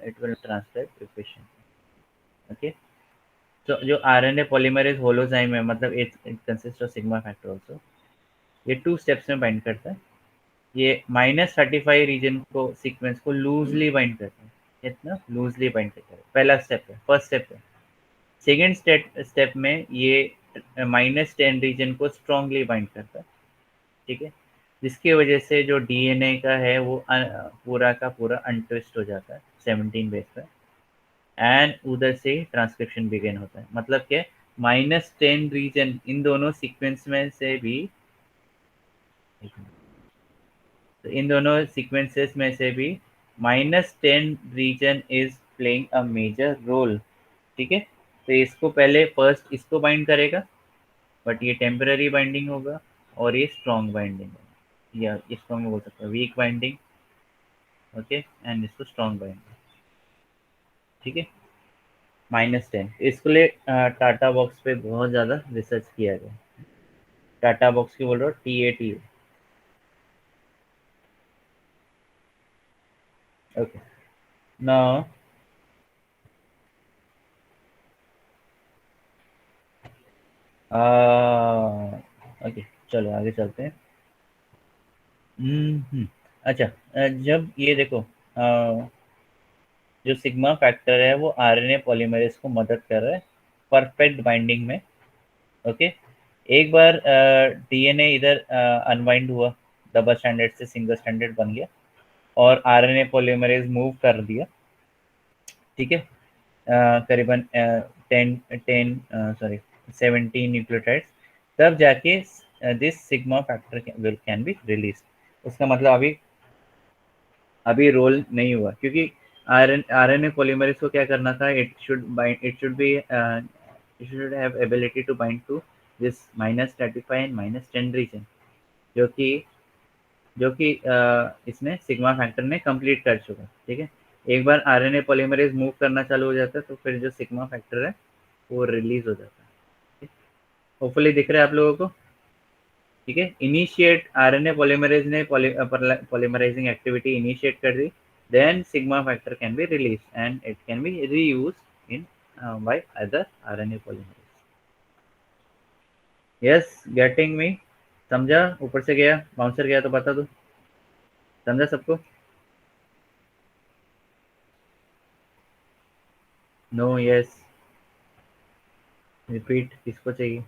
it will transcribe efficiently. Okay, तो जो आरएनए पॉलीमरेज होलोजाइम है, मतलब it consist of sigma factor also, ये टू स्टेप्स में बाइंड करता है। ये -35 रीजन को, सीक्वेंस को लूजली बाइंड करता है, इतना लूजली बाइंड करता है, पहला स्टेप है, फर्स्ट स्टेप है। सेकेंड स्टेप में ये -10 रीजन को स्ट्रांगली बाइंड करता है, ठीक है, जिसकी वजह से जो डीएनए का है वो पूरा का पूरा अनट्विस्ट हो जाता है 17 बेस पर, एंड उधर से ट्रांसक्रिप्शन बिगिन होता है। मतलब क्या, -10 रीजन इन दोनों सीक्वेंस में से भी, तो इन दोनों सीक्वेंसेस में से भी -10 region is playing a major role, ठीक है। तो इसको पहले फर्स्ट इसको बाइंड करेगा, बट ये टेम्पररी बाइंडिंग होगा, और ये स्ट्रॉन्ग बाइंडिंग होगा, या इसको हम बोल सकते हैं वीक बाइंडिंग, ओके, एंड इसको स्ट्रॉन्ग बाइंडिंग, ठीक है। -10, इसके लिए टाटा बॉक्स पे बहुत ज़्यादा रिसर्च किया गया। टाटा बॉक्स की बोल रहा हूँ, TAT। ओके, नाउ, ओके, चलो आगे चलते हैं। अच्छा, जब ये देखो, जो सिग्मा फैक्टर है वो आरएनए पॉलीमरेज को मदद कर रहा है परफेक्ट बाइंडिंग में, ओके। एक बार डीएनए इधर अनवाइंड हुआ, डबल स्टैंडर्ड से सिंगल स्टैंडर्ड बन गया और आरएनए पॉलीमरेज मूव कर दिया, ठीक है, करीबन 17 न्यूक्लियोटाइड्स, तब जाके this sigma factor can be release. उसका मतलब अभी रोल नहीं हुआ, क्योंकि आरएनए पॉलीमरेज को क्या करना था, it should have ability to bind to this -35 and -10 region, जो कि इसने सिग्मा फैक्टर ने कंप्लीट कर चुका, ठीक है। एक बार आरएनए पॉलीमरेज मूव करना चालू हो जाता है तो फिर जो सिग्मा फैक्टर है वो रिलीज हो जाता है। होपफुली दिख रहा है आप लोगों को, ठीक है। इनिशिएट आरएनए पॉलीमरेज ने पॉलीमराइजिंग एक्टिविटी इनिशिएट कर दी, then sigma factor can be release and it can be reused in by other RNA polymerase. Yes, getting me? समझा? ऊपर से गया, बाउंसर गया तो बता दो, समझा सबको? नो, यस, रिपीट किसको चाहिए?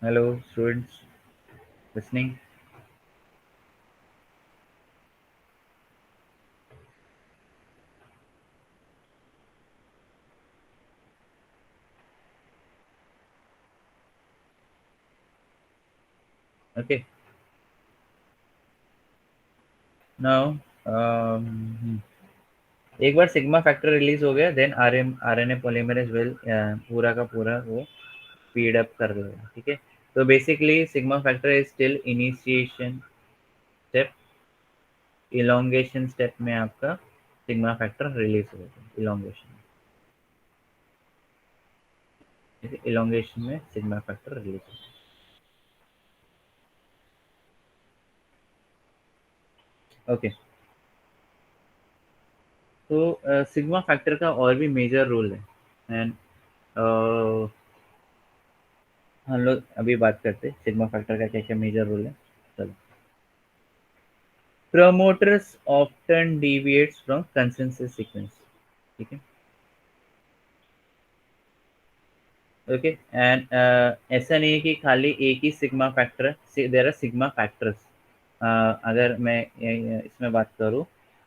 Hello students, listening? Okay, now एक बार सिग्मा फैक्टर रिलीज हो गया, देन आरएनए पॉलीमरेज विल पूरा का पूरा वो स्पीड अप कर देगा, ठीक है। तो basically sigma factor is still initiation step, elongation step में आपका सिग्मा फैक्टर रिलीज हो गया, इलोंगेशन, ठीक है, इलोंगेशन में सिग्मा फैक्टर रिलीज हो गया। ओके, तो सिग्मा फैक्टर का और भी मेजर रोल है, एंड हम लोग अभी बात करते हैं सिग्मा फैक्टर का क्या क्या मेजर रोल है। चलो, promoters often deviates from consensus sequence, ठीक है, ओके। एंड ऐसा नहीं है कि खाली एक ही sigma factor, there are sigma factors. अगर मैं इसमें बात करूँ,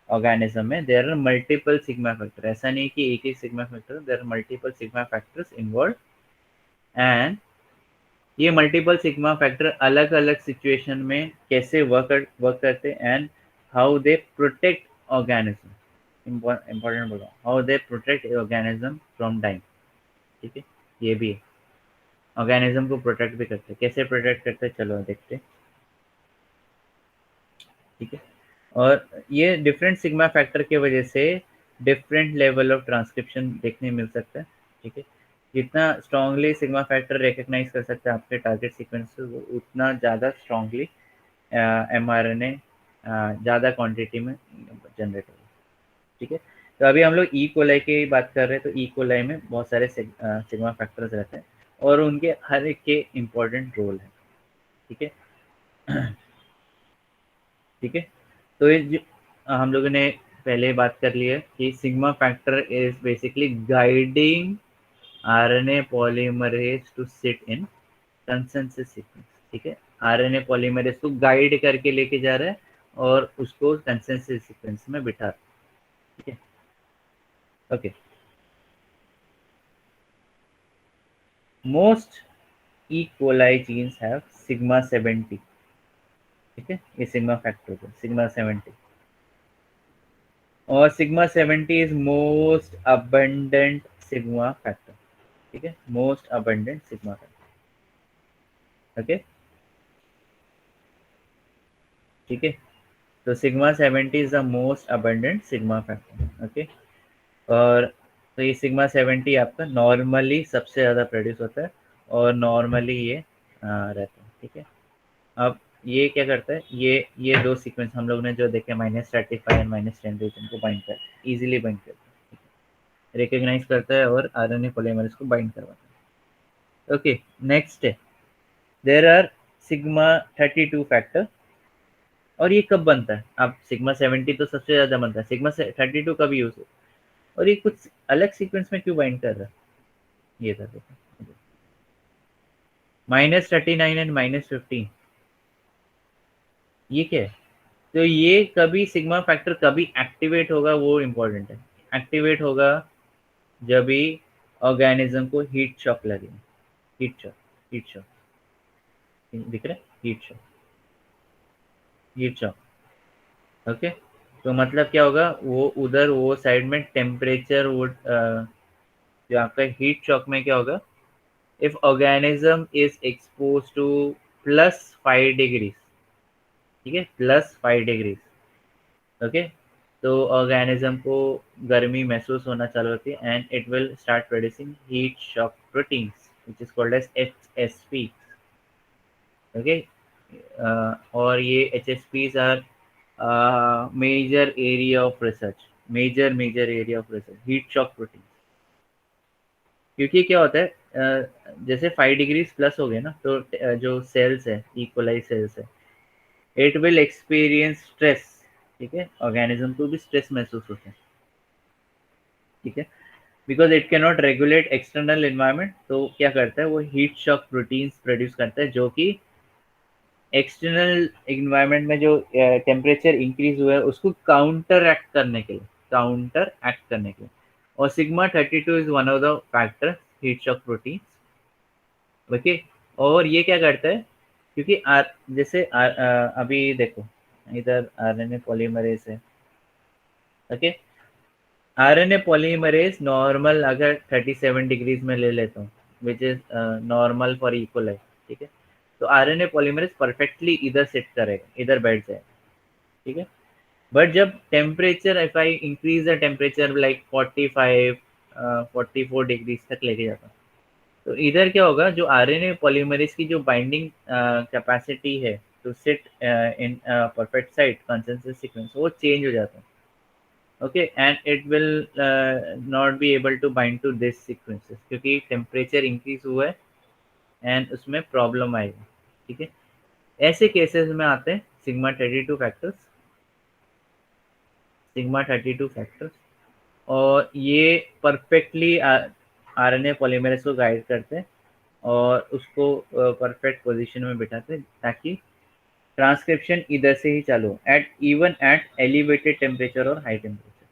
ऑर्गेनिज्म में there are multiple sigma factor, ऐसा नहीं कि एक ही sigma factor, there are multiple sigma factors involve, and ये मल्टीपल सिग्मा फैक्टर अलग अलग सिचुएशन में कैसे वर्क करते, and how they protect organism, important बोला, how they protect organism from dying, ठीक है, ये भी है। ऑर्गेनिज्म को प्रोटेक्ट भी करते हैं, कैसे प्रोटेक्ट करते हैं चलो देखते हैं, ठीक है। और ये डिफरेंट सिग्मा फैक्टर की वजह से डिफरेंट लेवल ऑफ ट्रांसक्रिप्शन देखने मिल सकता है, ठीक है। जितना स्ट्रांगली सिग्मा फैक्टर रिकग्नाइज कर सकते हैं आपके टारगेट सीक्वेंस से, वो उतना ज़्यादा स्ट्रांगली mRNA ज़्यादा क्वांटिटी में जनरेट होगा, ठीक है। तो अभी हम लोग ई कोलाई की बात कर रहे हैं, तो ई कोलाई में बहुत सारे सिग्मा फैक्टर्स रहते हैं और उनके हर एक के इम्पोर्टेंट रोल है, ठीक है। ठीक है, तो हम लोगों ने पहले बात कर ली है कि sigma factor is basically guiding RNA polymerase to sit in consensus sequence, ठीक है। आरएनए पॉलीमरेज को गाइड करके लेके जा रहा है और उसको कंसेंसस सीक्वेंस में बिठा रहा है, ठीक है, okay. Most E coli genes have sigma 70, ठीक है, ये सिग्मा फैक्टर है सिग्मा 70, और sigma 70 is most abundant sigma factor, ठीक है, most abundant sigma factor, okay, ठीक है। तो sigma 70 is the most abundant sigma factor, okay. और तो ये सिग्मा 70 आपका नॉर्मली सबसे ज़्यादा प्रोड्यूस होता है और नॉर्मली ये रहता है, ठीक है। अब ये क्या करता है, ये दो सीक्वेंस हम लोग ने जो देखे -35 एंड -10 रीजन को बाइंड कर, इजीली बाइंड करता है, रिकग्नाइज करता है और आरएनए पॉलीमरेज को बाइंड करवाता है, ओके। नेक्स्ट है, देयर आर सिग्मा 32 फैक्टर, और ये कब बनता है? अब सिग्मा 70 तो सबसे ज़्यादा बनता है, सिग्मा 32 कब यूज होता है? और ये कुछ अलग सीक्वेंस में क्यों बाइंड कर रहा है? ये था देखो, -39 एंड -15, ये क्या है? तो ये कभी सिग्मा फैक्टर कभी एक्टिवेट होगा, वो इम्पोर्टेंट है। एक्टिवेट होगा जब भी ऑर्गेनिज्म को हीट शॉक लगे। हीट शॉक, हीट शॉक दिख रहा है, heat shock, heat shock. Okay, तो मतलब क्या होगा, वो उधर वो साइड में टेम्परेचर वो जो आपका हीट शॉक में क्या होगा, if organism is expose to +5 degrees, ठीक है, +5 डिग्रीज, ओके, तो ऑर्गेनिज्म को गर्मी महसूस होना चालू होती है and it will start producing heat shock proteins which is called as HSP, okay. और ये HSPs are major area of research, major area of research, heat shock protein. क्योंकि क्या होता है, जैसे 5 डिग्रीज प्लस हो गए ना, तो जो सेल्स है, इकोलाई सेल्स है, इट विल एक्सपीरियंस स्ट्रेस, ठीक है, ऑर्गेनिज्म को भी स्ट्रेस महसूस होता है, ठीक है, because it can not regulate external environment. तो क्या करता है, वो हीट शॉक प्रोटीन्स प्रोड्यूस करता है, जो कि एक्सटर्नल एनवायरनमेंट में जो टेम्परेचर इंक्रीज हुआ है उसको काउंटर एक्ट करने के लिए। और sigma 32 is one of the factor heat shock protein, okay. और ये क्या करता है, क्योंकि जैसे अभी देखो, इधर RNA पॉलीमरेज है, ओके। RNA पॉलीमरेज नॉर्मल अगर 37 डिग्रीज में ले लेता हूँ, which is normal for E coli, ठीक है, तो RNA पॉलीमरेज परफेक्टली इधर सेट करेगा, इधर बैठ जाएगा, ठीक है। बट जब temperature, if I increase the temperature like 44 degrees तक लेके जाता हूँ, तो इधर क्या होगा, जो RNA पॉलीमरेज की जो बाइंडिंग कैपेसिटी है to sit in perfect site consensus sequence, वो चेंज हो जाता है, okay, and it will not be able to bind to this sequences, क्योंकि टेम्परेचर इंक्रीज हुआ है एंड उसमें प्रॉब्लम आएगी, ठीक है। ऐसे केसेस में आते हैं सिग्मा 32 फैक्टर्स, और ये परफेक्टली RNA पॉलीमरेज को गाइड करते हैं और उसको परफेक्ट पोजीशन में बिठाते हैं, ताकि ट्रांसक्रिप्शन इधर से ही चालू हो, at even at elevated temperature और हाई टेम्परेचर।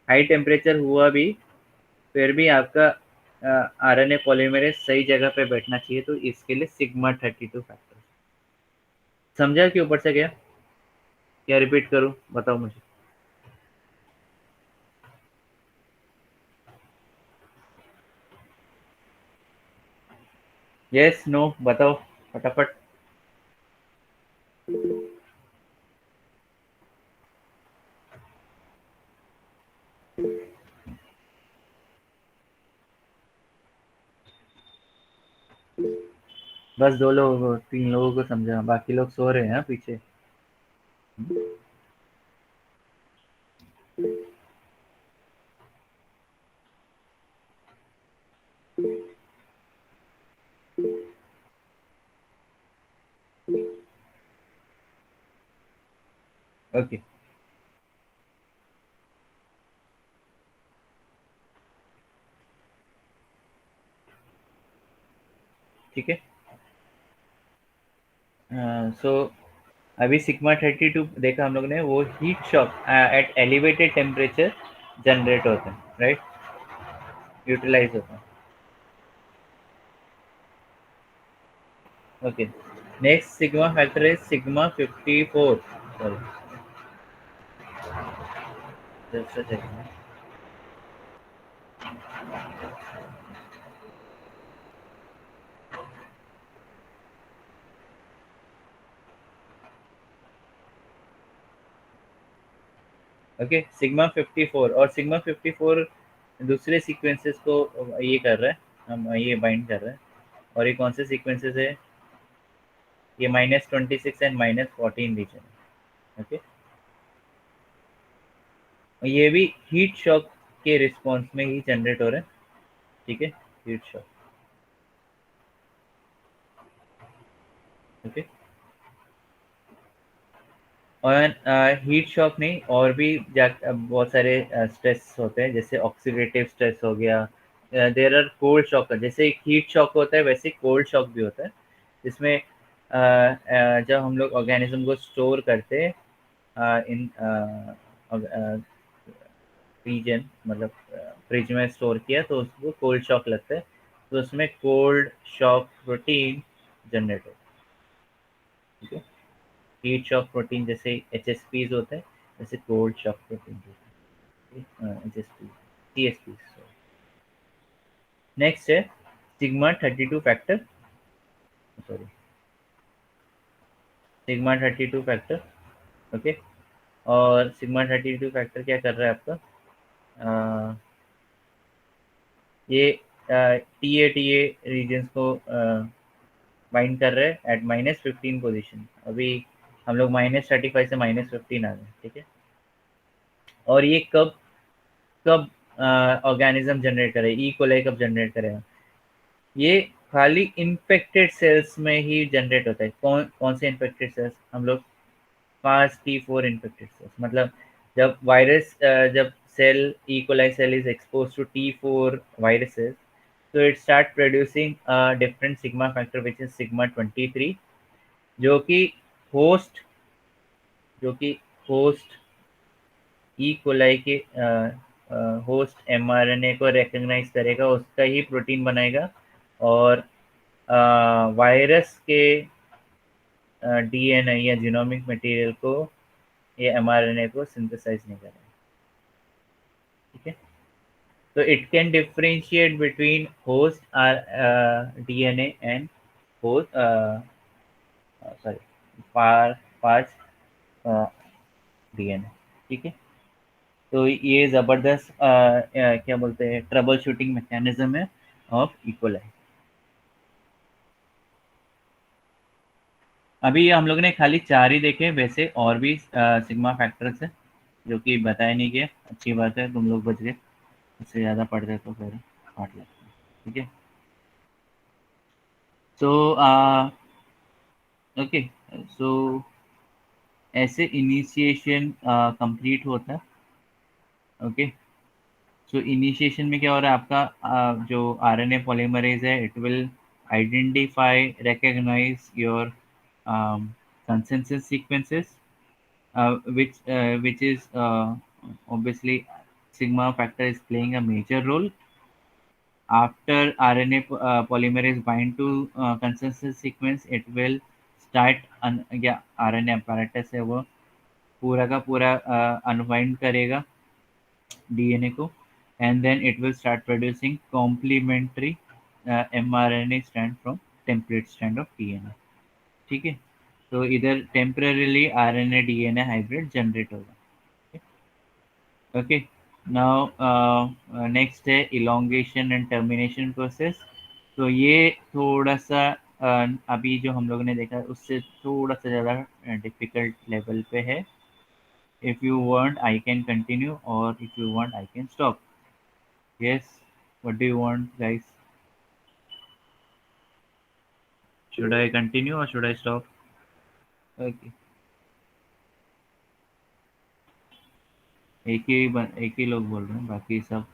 हाई टेम्परेचर हुआ भी, फिर भी आपका RNA पॉलीमरेज सही जगह पे बैठना चाहिए, तो इसके लिए सिग्मा 32 फैक्टर। समझा कि ऊपर से गया, क्या रिपीट करूं, बताओ मुझे। यस नो बताओ फटाफट। बस 2 लोगों को, 3 लोगों को समझा, बाकी लोग सो रहे हैं पीछे। ओके, ठीक है। सो अभी सिग्मा 32 देखा हम लोग ने, वो heat shock at elevated temperature generate होते हैं, राइट, यूटिलाइज होते हैं, okay. Next sigma factor is sigma 54, sorry, just a second. Okay, sigma 54, और सिग्मा 54 दूसरे सीक्वेंसेस को ये कर रहा है, हम ये बाइंड कर रहे हैं। और ये कौन से सीक्वेंसेस है, ये -26 एंड -14 रीजन, ओके। ये भी हीट शॉक के रिस्पॉन्स में ही जनरेट हो रहे हैं, ठीक है, हीट शॉक, ओके। और हीट शॉक नहीं, और भी बहुत सारे स्ट्रेस होते हैं, जैसे ऑक्सीडेटिव स्ट्रेस हो गया। देयर आर कोल्ड शॉक, जैसे हीट शॉक होता है वैसे कोल्ड शॉक भी होता है, जिसमें जब हम लोग ऑर्गेनिज्म को स्टोर करते हैं इन रीजन, मतलब फ्रिज में स्टोर किया तो उसको कोल्ड शॉक लगता है, तो उसमें कोल्ड शॉक प्रोटीन जनरेट होता है। ठीक है, हीट शॉक प्रोटीन जैसे एच होते हैं, जैसे कोल्ड शॉक प्रोटीन होते हैं H S P T S P. Next है sigma 32 factor, sorry sigma 32 factor. Okay, और सिग्मा 32 फैक्टर क्या कर रहा है आपका, ये टी ए रीजन्स को बाइंड कर रहे हैं एट -15 पोजीशन। अभी हम लोग -35 से -15 आ गए। ठीक है, और ये कब कब ऑर्गेनिज्म जनरेट करे, ई कोलाई कब जनरेट करेगा, ये खाली इन्फेक्टेड सेल्स में ही जनरेट होता है। कौन कौन से इन्फेक्टेड सेल्स, हम लोग FAST-T4 इन्फेक्टेड सेल्स, मतलब जब वायरस जब cell E coli cell is expose to T4 viruses, so it start producing a different sigma factor which is sigma 23, जो कि होस्ट जो कि होस्ट ई कोलाई के होस्ट mRNA को रिकग्नाइज करेगा, उसका ही प्रोटीन बनाएगा, और वायरस के डीएनए या जीनोमिक मटेरियल को, ये mRNA को सिंथेसाइज नहीं करेगा। ठीक है, so it can differentiate between host DNA and host sorry parts DNA। ठीक है, तो ये ज़बरदस्त क्या बोलते हैं, ट्रबल शूटिंग मैकेनिज्म है ऑफ इकोलाई। अभी हम लोग ने खाली 4 ही देखे, वैसे और भी सिग्मा फैक्टर्स है जो कि बताया नहीं गया। अच्छी बात है, तुम लोग बच गए, इससे ज़्यादा पढ़ते तो फिर काट लगता। ठीक है, सो ओके, सो ऐसे इनिशिएशन कंप्लीट होता है। ओके, सो इनिशिएशन में क्या हो रहा है आपका, जो आरएनए पॉलीमरेज है, it will identify recognize your consensus sequences, which is obviously sigma factor is playing a major role. After RNA polymerase bind to consensus sequence, it will start या RNA apparatus है वो पूरा का पूरा unwind करेगा DNA को, and then it will start producing complementary mRNA stand from template stand of DNA. ठीक है, तो इधर temporarily RNA DNA hybrid generate होगा। ओके, नाउ नेक्स्ट है इलोंगेशन एंड टर्मिनेशन प्रोसेस। तो ये थोड़ा सा अभी जो हम लोगों ने देखा है उससे थोड़ा सा ज़्यादा डिफिकल्ट लेवल पे है। If you want I can continue, or if you want I can stop. Yes, what do you want guys? Should I continue or should I stop? Okay, एक ही लोग बोल रहे हैं, बाकी सब